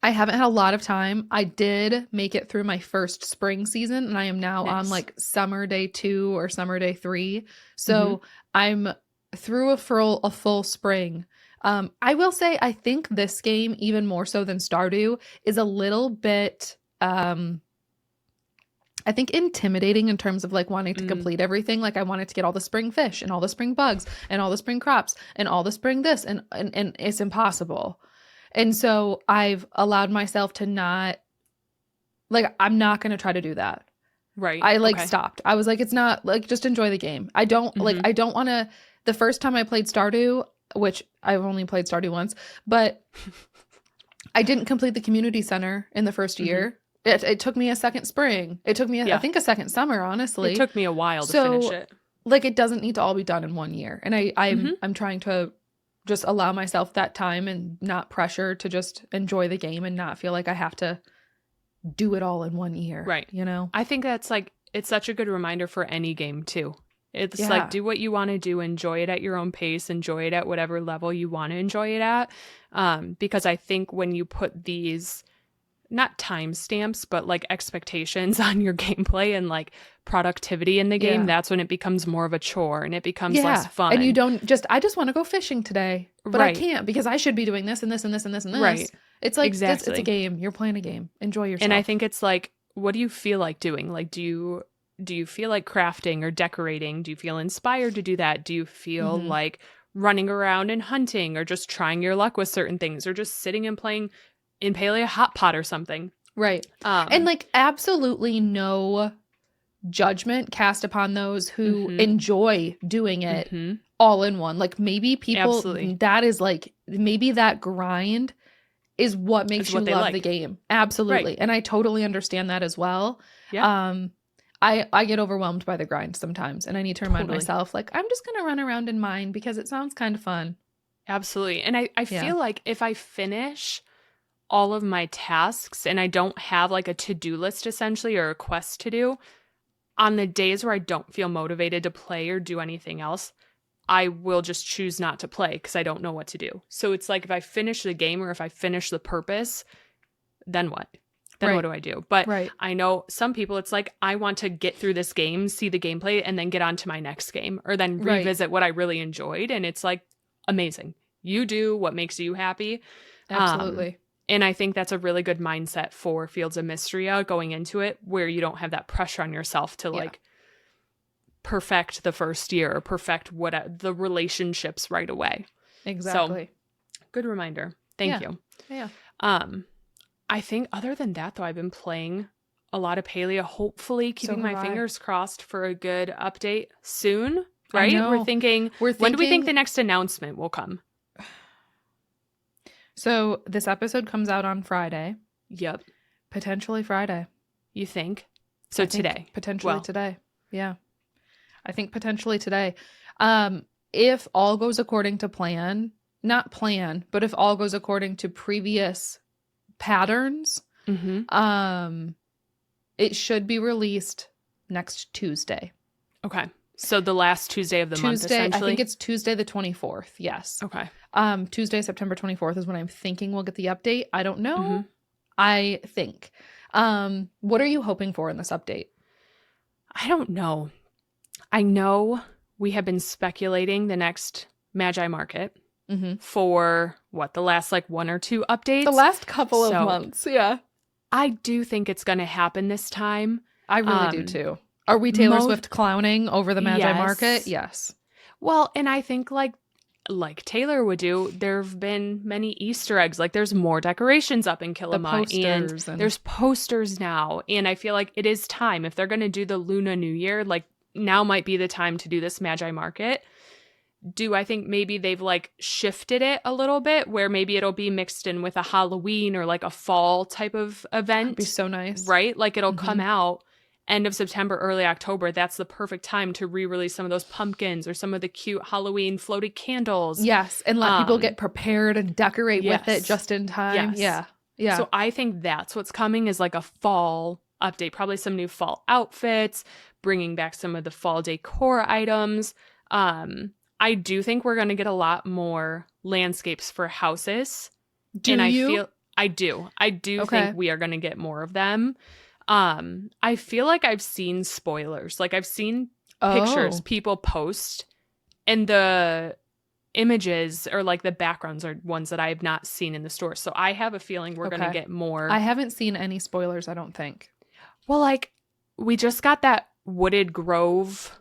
I haven't had a lot of time. I did make it through my first spring season and I am now on like summer day 2 or summer day 3. So I'm through a full spring. I will say I think this game, even more so than Stardew, is a little bit I think intimidating in terms of like wanting to complete everything. Like I wanted to get all the spring fish and all the spring bugs and all the spring crops and all the spring this and it's impossible. And so I've allowed myself to not, like, I'm not going to try to do that. Right. I stopped. I was like, it's not like, just enjoy the game. I don't I don't want to, the first time I played Stardew, which I've only played Stardew once, but I didn't complete the community center in the first year. It took me a second spring. It took me, I think, a second summer, honestly. It took me a while to finish it. Like, it doesn't need to all be done in 1 year. And I'm trying to just allow myself that time and not pressure to just enjoy the game and not feel like I have to do it all in 1 year. Right. You know? I think that's like, it's such a good reminder for any game too. It's like, do what you want to do, enjoy it at your own pace, enjoy it at whatever level you want to enjoy it at. Because I think when you put these not timestamps, but like expectations on your gameplay and like productivity in the game, that's when it becomes more of a chore and it becomes less fun. And you don't I just want to go fishing today, but I can't because I should be doing this and this and this and this and this. Right. It's like, it's a game. You're playing a game. Enjoy yourself. And I think it's like, what do you feel like doing? Like, do you feel like crafting or decorating? Do you feel inspired to do that? Do you feel like running around and hunting or just trying your luck with certain things or just sitting and playing in Palia Hot Pot or something? Right. And like absolutely no judgment cast upon those who enjoy doing it all in one. Like maybe people that is like, maybe that grind is what makes you love the game. Absolutely. Right. And I totally understand that as well. Yeah. I get overwhelmed by the grind sometimes and I need to remind myself like, I'm just going to run around in mine because it sounds kind of fun. Absolutely. And I feel like if I finish all of my tasks and I don't have like a to-do list essentially or a quest to do, on the days where I don't feel motivated to play or do anything else, I will just choose not to play because I don't know what to do. So it's like if I finish the game or if I finish the purpose, then what? Then what do I do? But I know some people, it's like, I want to get through this game, see the gameplay, and then get on to my next game or then revisit what I really enjoyed. And it's like, amazing. You do what makes you happy. Absolutely. And I think that's a really good mindset for Fields of Mystria going into it, where you don't have that pressure on yourself to like perfect the first year or perfect the relationships right away. Exactly. So, good reminder. Thank you. Yeah. I think other than that, though, I've been playing a lot of Palia, hopefully keeping my fingers crossed for a good update soon, right? We're thinking, when do we think the next announcement will come? So this episode comes out on Friday. Yep. Potentially Friday. You think? So today. Potentially today. Yeah. I think potentially today. If all goes according to plan, not plan, but if all goes according to previous patterns, it should be released next Tuesday. Okay. So the last Tuesday of the month, essentially? I think it's Tuesday the 24th. Yes. Okay. Tuesday, September 24th is when I'm thinking we'll get the update. I don't know. I think. What are you hoping for in this update? I don't know. I know we have been speculating the next Magi Market for the last like 1 or 2 updates? The last couple of months. Yeah. I do think it's going to happen this time. I really do too. Are we Taylor Swift clowning over the Magi Market? Yes. Well, and I think like Taylor would do, there have been many Easter eggs. Like there's more decorations up in Killama and there's posters now. And I feel like it is time. If they're going to do the Luna New Year, like now might be the time to do this Magi Market. Do I think maybe they've like shifted it a little bit where maybe it'll be mixed in with a Halloween or like a fall type of event? That'd be so nice. Right? Like it'll come out end of September, early October. That's the perfect time to re-release some of those pumpkins or some of the cute Halloween floated candles. Yes. And let people get prepared and decorate with it just in time. Yes. Yeah. Yeah. So I think that's what's coming is like a fall update, probably some new fall outfits, bringing back some of the fall decor items. I do think we're going to get a lot more landscapes for houses. I do think we are going to get more of them. I feel like I've seen spoilers. Like I've seen pictures people post and the images or like the backgrounds are ones that I have not seen in the store. So I have a feeling we're going to get more. I haven't seen any spoilers, I don't think. Well, like we just got that wooded grove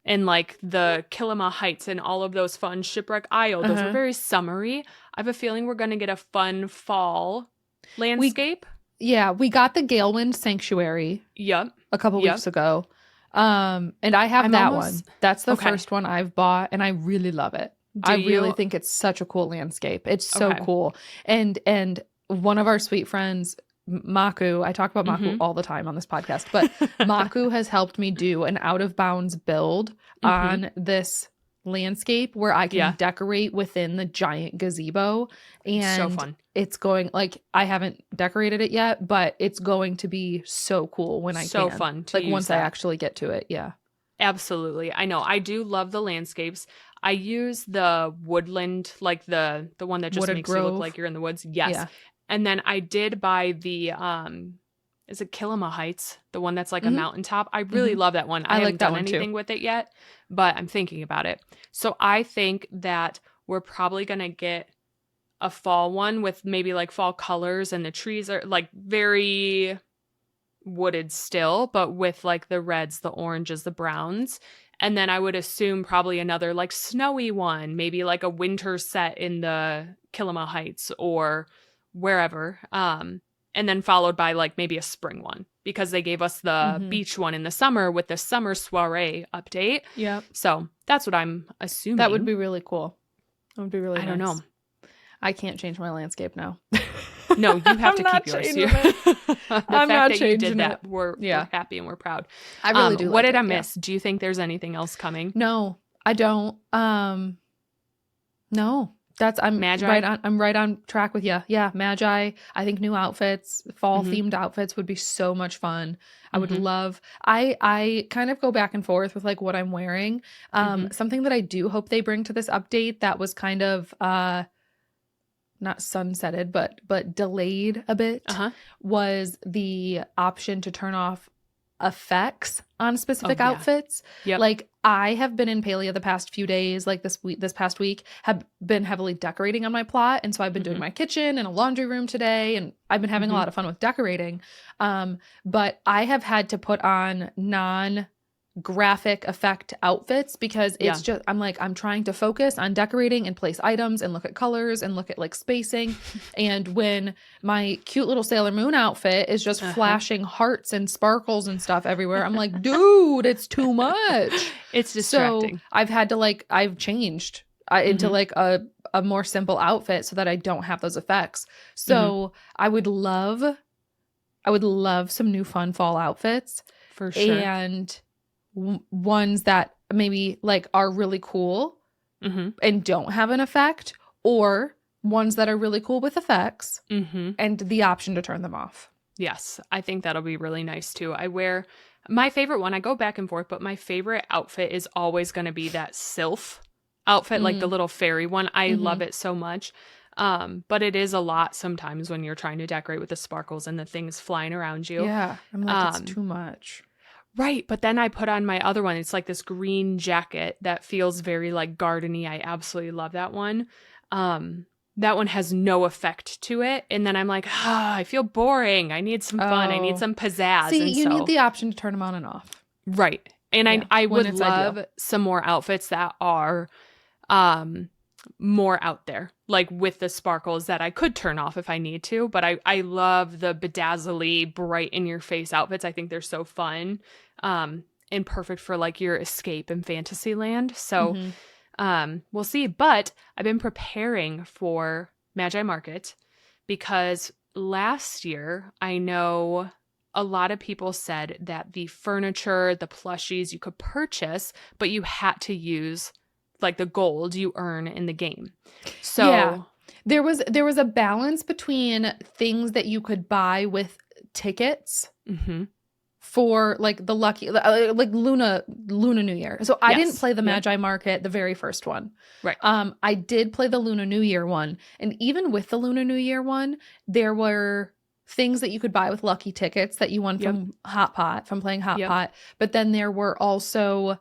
and like the Killama Heights and all of those fun Shipwreck Isle. Those are very summery. I have a feeling we're going to get a fun fall landscape. We got the Galewind Sanctuary a couple weeks ago. And I have that one. That's the first one I've bought and I really love it. I really think it's such a cool landscape. It's so cool. And one of our sweet friends, Maku, I talk about Maku all the time on this podcast, but Maku has helped me do an out of bounds build on this landscape where I can decorate within the giant gazebo. And so fun. It's going like I haven't decorated it yet, but it's going to be so cool when I can. So fun to like once I actually get to it. Yeah. Absolutely. I know. I do love the landscapes. I use the woodland, like the one that just makes you look like you're in the woods. Yes. Yeah. And then I did buy the is it Kilima Heights, the one that's like a mountaintop? I really love that one. I haven't done anything with it yet, but I'm thinking about it. So I think that we're probably going to get a fall one with maybe like fall colors, and the trees are like very wooded still, but with like the reds, the oranges, the browns. And then I would assume probably another like snowy one, maybe like a winter set in the Kilima Heights or wherever. And then followed by like maybe a spring one, because they gave us the beach one in the summer with the summer soiree update. Yeah. So that's what I'm assuming. That would be really cool. That would be really nice. I don't know. I can't change my landscape now. No, you have to keep yours here. The I'm fact not that you changing did that, it. we're happy and we're proud. I really do. What did I miss? Do you think there's anything else coming? No, I don't. No. I'm Magi? I'm right on track with you. Yeah, Magi. I think new outfits, fall themed outfits would be so much fun. I would love. I kind of go back and forth with like what I'm wearing. Something that I do hope they bring to this update that was kind of not sunsetted, but delayed a bit was the option to turn off effects on specific outfits. Yep. Like I have been in Palia the past few days, like this past week, have been heavily decorating on my plot. And so I've been doing my kitchen and a laundry room today, and I've been having a lot of fun with decorating. But I have had to put on non-graphic effect outfits because it's just, I'm trying to focus on decorating and place items and look at colors and look at like spacing. And when my cute little Sailor Moon outfit is just flashing hearts and sparkles and stuff everywhere, I'm like, dude, it's too much. It's distracting. So I've had to I've changed into like a more simple outfit so that I don't have those effects. So I would love some new fun fall outfits. For sure. And ones that maybe like are really cool and don't have an effect, or ones that are really cool with effects and the option to turn them off. Yes, I think that'll be really nice too. I wear my favorite one. I go back and forth, but my favorite outfit is always going to be that sylph outfit, like the little fairy one. I love it so much. But it is a lot sometimes when you're trying to decorate with the sparkles and the things flying around you. Yeah, I'm like, it's too much. Right. But then I put on my other one. It's like this green jacket that feels very like gardeny. I absolutely love that one. That one has no effect to it. And then I'm like, I feel boring. I need some fun. I need some pizzazz. See, you need the option to turn them on and off. Right. And I would love some more outfits that are more out there, like with the sparkles that I could turn off if I need to. But I love the bedazzly, bright in your face outfits. I think they're so fun and perfect for like your escape in Fantasyland. So we'll see. But I've been preparing for Magi Market because last year I know a lot of people said that the furniture, the plushies you could purchase, but you had to use like the gold you earn in the game. So yeah. There was a balance between things that you could buy with tickets for like the lucky, like Luna New Year. So I didn't play the Magi Market, the very first one. Right. I did play the Luna New Year one. And even with the Luna New Year one, there were things that you could buy with lucky tickets that you won from Hot Pot, from playing Hot Pot. But then there were also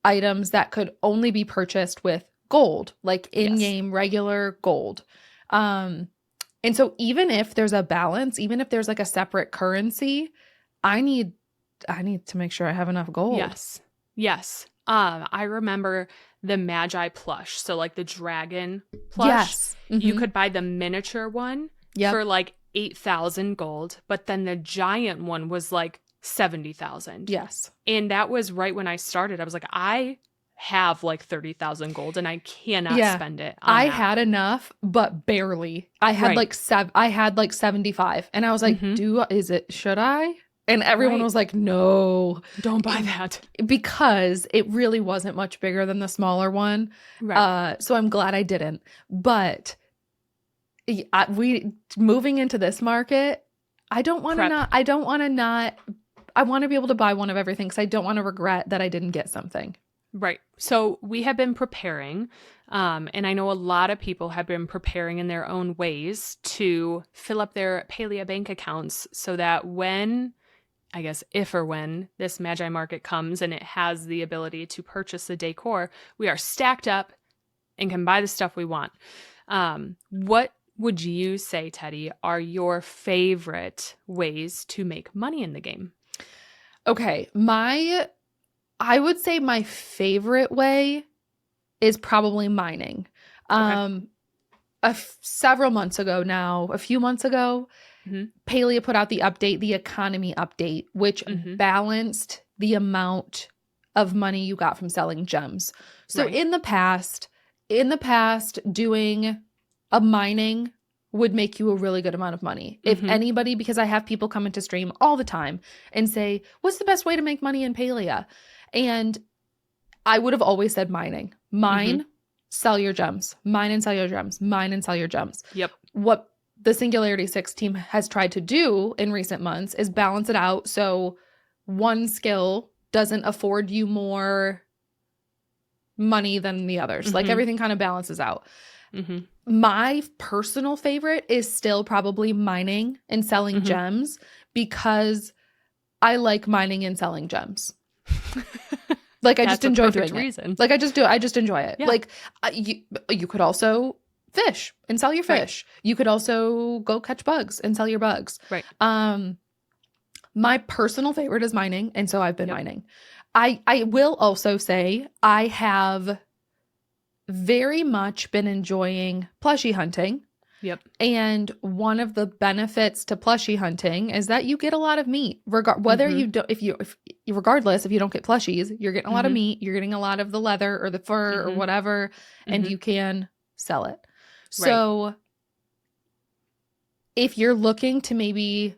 items that could only be purchased with gold, like in-game regular gold. And so even if there's a balance, even if there's like a separate currency, I need to make sure I have enough gold. Yes. I remember the Magi plush. So like the dragon plush. Yes. You could buy the miniature one for like 8,000 gold, but then the giant one was like 70,000. Yes. And that was right when I started. I was like, I have like 30,000 gold and I cannot spend it on I that. had enough, but barely. I had I had like 75 and I was like, should I? And everyone was like, no. Don't buy that. Because it really wasn't much bigger than the smaller one. Right. So I'm glad I didn't. But moving into this market, I want to be able to buy one of everything because I don't want to regret that I didn't get something. Right. So we have been preparing, and I know a lot of people have been preparing in their own ways to fill up their Palia bank accounts so that when, I guess, if or when this Magi Market comes and it has the ability to purchase the decor, we are stacked up and can buy the stuff we want. What would you say, Teddy, are your favorite ways to make money in the game? Okay, I would say my favorite way is probably mining. Okay. Several months ago now, a few months ago, Palia put out the update, the economy update, which balanced the amount of money you got from selling gems. So in the past, doing a mining would make you a really good amount of money. If anybody, because I have people come into stream all the time and say, what's the best way to make money in Palia? And I would have always said mining. Mine, sell your gems. Mine and sell your gems. Mine and sell your gems. Yep. What the Singularity 6 team has tried to do in recent months is balance it out so one skill doesn't afford you more money than the others. Like everything kind of balances out. My personal favorite is still probably mining and selling gems because I like mining and selling gems. Like I just enjoy doing it. Like I just do it. I just enjoy it. Yeah. Like you could also fish and sell your fish. Right. You could also go catch bugs and sell your bugs. Right. My personal favorite is mining, and so I've been mining. I will also say I have very much been enjoying plushie hunting. Yep. And one of the benefits to plushie hunting is that you get a lot of meat. Whether you don't, regardless, if you don't get plushies, you're getting a lot of meat. You're getting a lot of the leather or the fur or whatever, and you can sell it. So if you're looking to maybe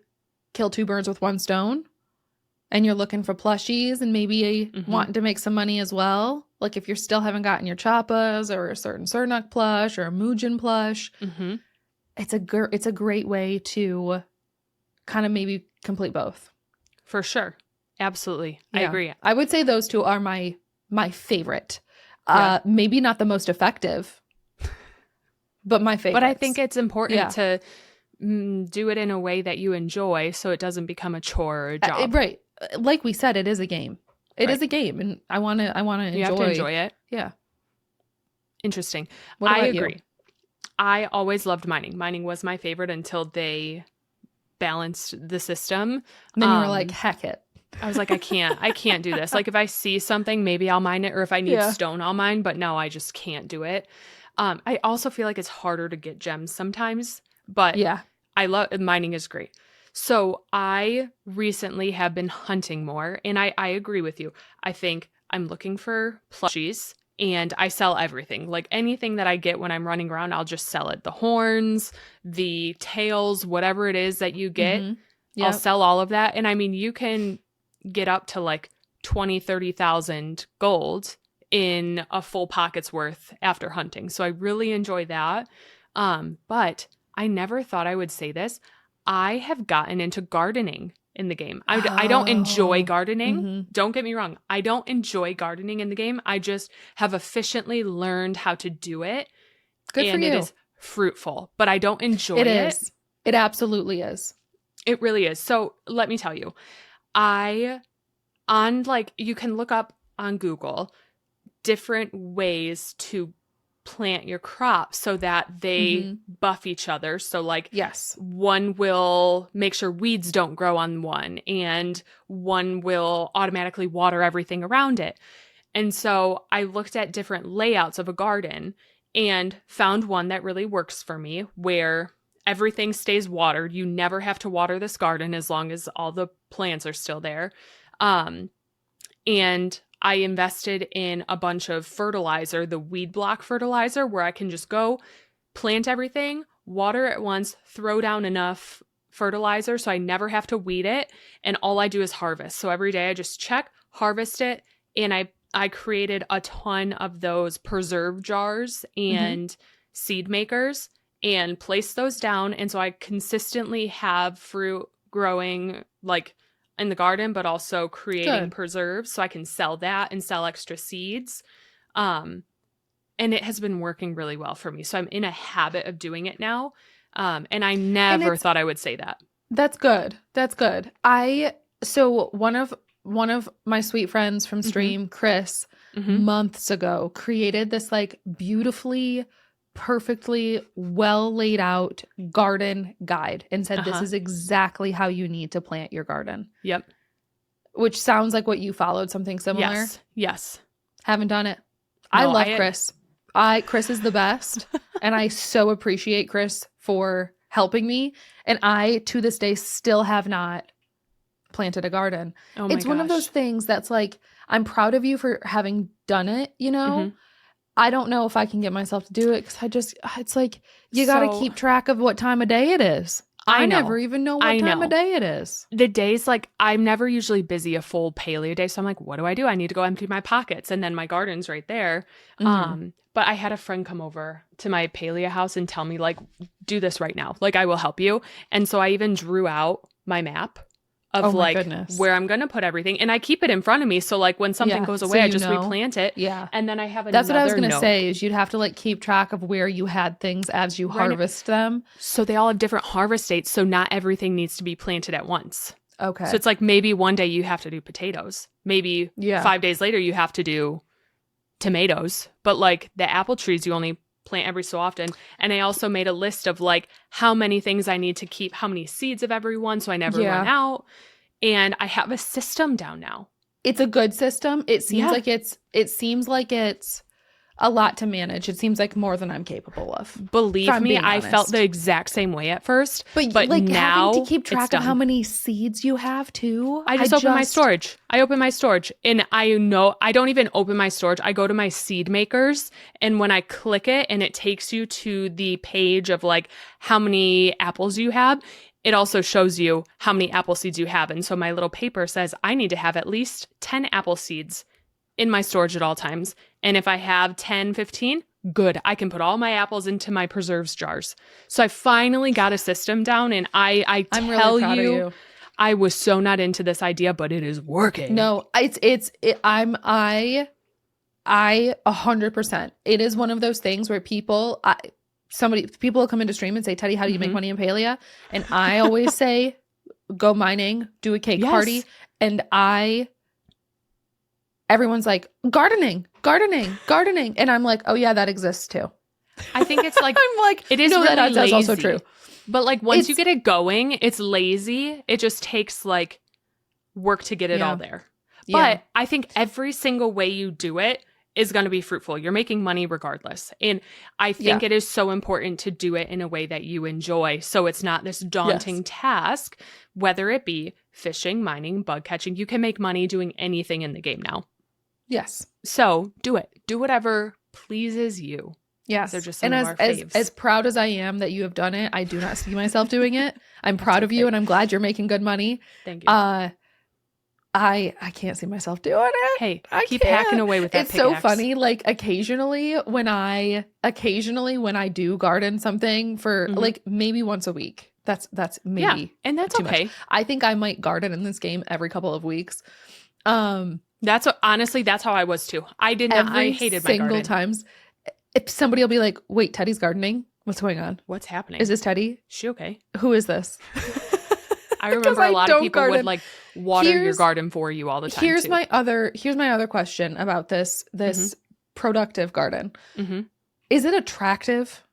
kill two birds with one stone, and you're looking for plushies and maybe wanting to make some money as well, like if you still haven't gotten your Chappas or a certain Sernuk plush or a Muujin plush, it's a great way to kind of maybe complete both. For sure. Absolutely. Yeah. I agree. I would say those two are my favorite. Maybe not the most effective, but my favorite. But I think it's important to do it in a way that you enjoy so it doesn't become a chore or a job. Right. Like we said, it is a game. It is a game, and I want to enjoy. You have to enjoy it. Yeah. Interesting. I agree. You? I always loved mining. Mining was my favorite until they balanced the system. And then you were like, heck it. I was like, I can't do this. Like if I see something, maybe I'll mine it, or if I need stone, I'll mine. But no, I just can't do it. I also feel like it's harder to get gems sometimes. But I love mining is great. So I recently have been hunting more, and I agree with you. I think I'm looking for plushies, and I sell everything. Like anything that I get when I'm running around, I'll just sell it. The horns, the tails, whatever it is that you get, I'll sell all of that. And I mean, you can get up to like 20, 30,000 gold in a full pocket's worth after hunting. So I really enjoy that. But I never thought I would say this. I have gotten into gardening in the game. I don't enjoy gardening. Don't get me wrong. I don't enjoy gardening in the game. I just have efficiently learned how to do it. Good for you. And it is fruitful, but I don't enjoy it. It is. It absolutely is. It really is. So let me tell you, you can look up on Google different ways to plant your crops so that they buff each other. So like one will make sure weeds don't grow on one, and one will automatically water everything around it. And so I looked at different layouts of a garden and found one that really works for me, where everything stays watered. You never have to water this garden as long as all the plants are still there. And I invested in a bunch of fertilizer, the weed block fertilizer, where I can just go plant everything, water at once, throw down enough fertilizer so I never have to weed it. And all I do is harvest. So every day I just check, harvest it. And I created a ton of those preserve jars and seed makers and placed those down. And so I consistently have fruit growing like in the garden, but also creating preserves so I can sell that and sell extra seeds. And it has been working really well for me. So I'm in a habit of doing it now. And I never thought I would say that. That's good. That's good. So one of my sweet friends from stream, Chris, months ago created this like beautifully, perfectly well laid out garden guide and said, this is exactly how you need to plant your garden. Yep. Which sounds like what you followed, something similar. Yes. Haven't done it. No, I love Chris. Chris is the best. And I so appreciate Chris for helping me. And I, to this day, still have not planted a garden. Oh my It's one of those things that's like, I'm proud of you for having done it, you know? I don't know if I can get myself to do it because it's like, you got to keep track of what time of day it is. I never even know what time of day it is. The days, like, I'm never usually busy a full Palia day. So I'm like, what do? I need to go empty my pockets. And then my garden's right there. But I had a friend come over to my Palia house and tell me, like, do this right now. Like, I will help you. And so I even drew out my map of where I'm going to put everything. And I keep it in front of me. So like when something goes away, I just replant it. Yeah. And then I have That's what I was going to say is you'd have to like keep track of where you had things as you harvest them. So they all have different harvest dates. So not everything needs to be planted at once. Okay. So it's like maybe one day you have to do potatoes. Maybe 5 days later you have to do tomatoes. But like the apple trees, you only plant every so often. And I also made a list of like how many things I need to keep, how many seeds of every one, so I never run out. And I have a system down now. It's a good system. It seems like it's a lot to manage. It seems like more than I'm capable of. Believe me, I felt the exact same way at first. But like now having to keep track of how many seeds you have too. I just open my storage. I open my storage and I know I don't even open my storage. I go to my seed makers and when I click it and it takes you to the page of like how many apples you have, it also shows you how many apple seeds you have. And so my little paper says I need to have at least 10 apple seeds in my storage at all times. And if I have 10, 15, good. I can put all my apples into my preserves jars. So I finally got a system down and I'm really proud of you. I was so not into this idea, but it is working. No, I 100%. It is one of those things where people will come into stream and say, Teddy, how do you make money in Palia? And I always say, go mining, do a cake party. And everyone's like, gardening. And I'm like, oh yeah, that exists too. I think it's like, I'm like, it is really that's lazy. also true. But like once you get it going, it's lazy. It just takes like work to get it all there. But I think every single way you do it is going to be fruitful. You're making money regardless. And I think it is so important to do it in a way that you enjoy. So it's not this daunting task, whether it be fishing, mining, bug catching. You can make money doing anything in the game now. Yes. So do it. Do whatever pleases you. Yes. They're just some of our faves. As proud as I am that you have done it, I do not see myself doing it. I'm proud of you and I'm glad you're making good money. Thank you. I can't see myself doing it. Hey, keep hacking away with that It's so pickaxe. funny. Like occasionally when I do garden something for like maybe once a week. That's maybe and that's okay. Much. I think I might garden in this game every couple of weeks. Honestly, that's how I was too. I hated my garden. Times. If somebody will be like, wait, Teddy's gardening? What's going on? What's happening? Is this Teddy? She okay? Who is this? I remember a lot of people would like water your garden for you all the time. Here's my other question about this productive garden. Is it attractive?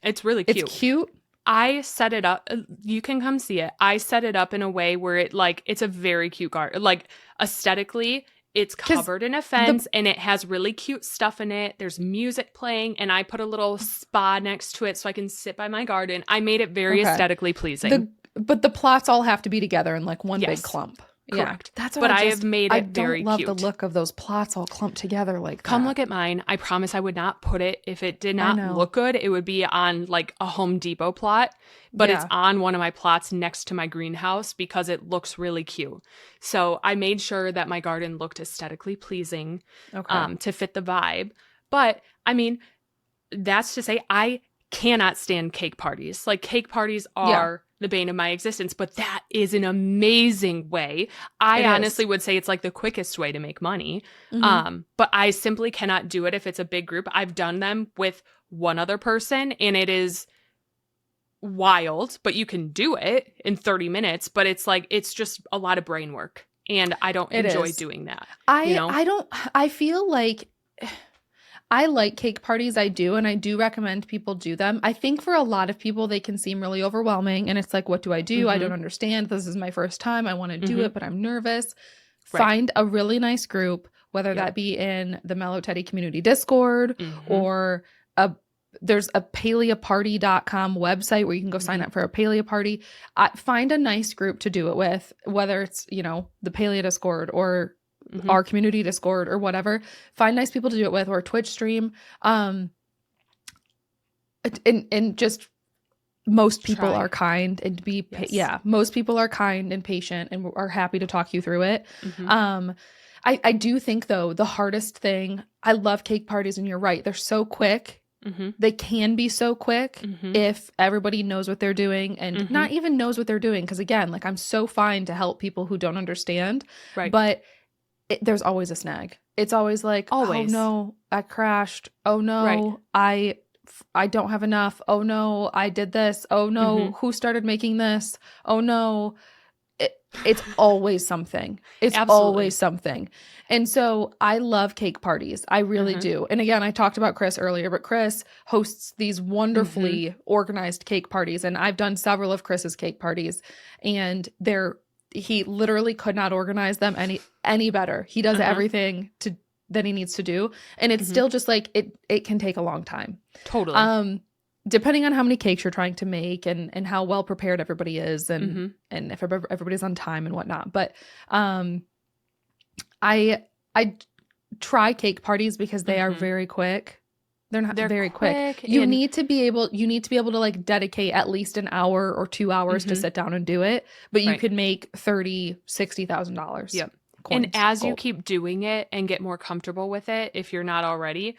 It's really cute. It's cute. I set it up. You can come see it. I set it up in a way where it's a very cute garden. Like aesthetically, it's covered in a fence and it has really cute stuff in it. There's music playing and I put a little spa next to it so I can sit by my garden. I made it very aesthetically pleasing. But the plots all have to be together in like one big clump. Correct. Yeah, that's what but I have made it very cute. I don't love the look of those plots all clumped together like that. Come look at mine. I promise I would not put it, if it did not look good, it would be on like a Home Depot plot. But it's on one of my plots next to my greenhouse because it looks really cute. So I made sure that my garden looked aesthetically pleasing to fit the vibe. But I mean, that's to say I cannot stand cake parties. Like cake parties are the bane of my existence, but that is an amazing way. I honestly would say it's like the quickest way to make money. But I simply cannot do it if it's a big group. I've done them with one other person and it is wild, but you can do it in 30 minutes, but it's like, it's just a lot of brain work and I don't enjoy doing that. I feel like I like cake parties. I do. And I do recommend people do them. I think for a lot of people, they can seem really overwhelming. And it's like, what do? I don't understand. This is my first time. I want to do it, but I'm nervous. Right. Find a really nice group, whether that be in the Mellow Teddy community Discord or there's a paliaparty.com website where you can go sign up for a Palia party. Find a nice group to do it with, whether it's, the Palia Discord or our community Discord or whatever. Find nice people to do it with, or Twitch stream. And just most people are kind and most people are kind and patient and are happy to talk you through it. I do think though, the hardest thing, I love cake parties and you're right. They're so quick. They can be so quick if everybody knows what they're doing and not even knows what they're doing. Cause again, like I'm so fine to help people who don't understand, but there's always a snag. It's always like, oh no, I crashed. Oh no, I don't have enough. Oh no, I did this. Oh no, who started making this? Oh no. It's always something. It's always something. And so I love cake parties. I really do. And again, I talked about Chris earlier, but Chris hosts these wonderfully organized cake parties. And I've done several of Chris's cake parties and he literally could not organize them any better. He does everything that he needs to do. And it's still just like, it can take a long time. Totally. Depending on how many cakes you're trying to make and how well prepared everybody is and if everybody's on time and whatnot. But I try cake parties because they are very quick. They're very quick. You need to be able to like dedicate at least an hour or 2 hours to sit down and do it. But you could make $30,000-$60,000. Yep. And as you keep doing it and get more comfortable with it, if you're not already,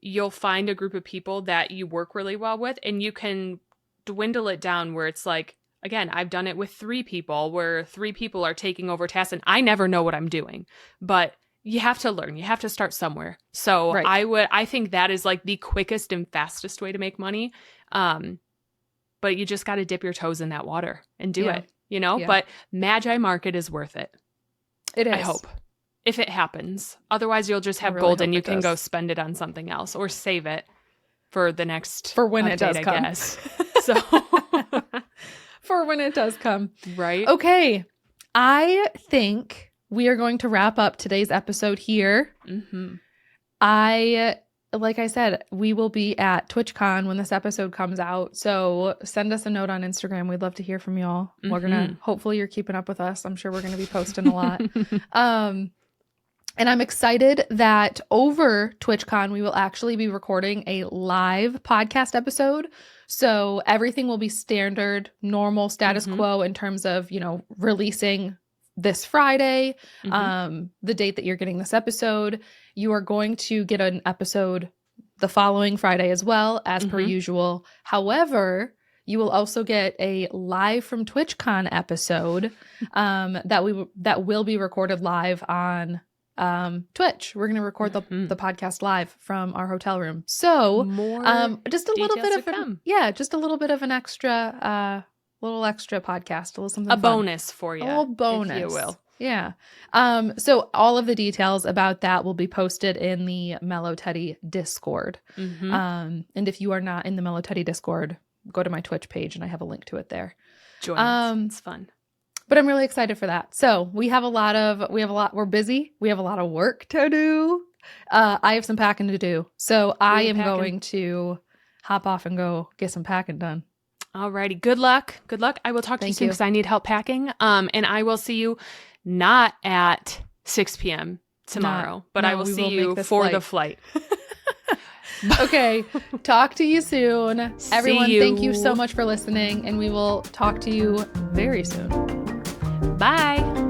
you'll find a group of people that you work really well with and you can dwindle it down where it's like, again, I've done it with 3 people where 3 people are taking over tasks and I never know what I'm doing, but you have to learn. You have to start somewhere. So I think that is like the quickest and fastest way to make money. But you just got to dip your toes in that water and do it, but Magi Market is worth it. It is. I hope. If it happens. Otherwise, you'll just have gold and you can go spend it on something else or save it for the next for when update, it does come. I guess. So for when it does come. Right. Okay. I think we are going to wrap up today's episode here. Like I said, we will be at TwitchCon when this episode comes out. So send us a note on Instagram. We'd love to hear from y'all. We're hopefully you're keeping up with us. I'm sure we're going to be posting a lot. And I'm excited that over TwitchCon, we will actually be recording a live podcast episode. So everything will be standard, normal status quo in terms of, releasing this Friday, the date that you're getting this episode. You are going to get an episode the following Friday as well, as per usual. However, you will also get a live from TwitchCon episode that will be recorded live on Twitch. We're going to record the podcast live from our hotel room. So just a little bit of just a little bit of an extra little extra podcast, a little something a bonus for you. A little bonus, if you will. Yeah. So all of the details about that will be posted in the Mellow Teddy Discord. And if you are not in the Mellow Teddy Discord, go to my Twitch page and I have a link to it there. Join us. It's fun. But I'm really excited for that. So we're busy. We have a lot of work to do. I have some packing to do. So I am going to hop off and go get some packing done. Alrighty. Good luck. Good luck. I will talk to you soon because I need help packing. And I will see you not at 6 p.m. tomorrow, but I will see you for the flight. Okay. Talk to you soon. Everyone, thank you so much for listening, and we will talk to you very soon. Bye.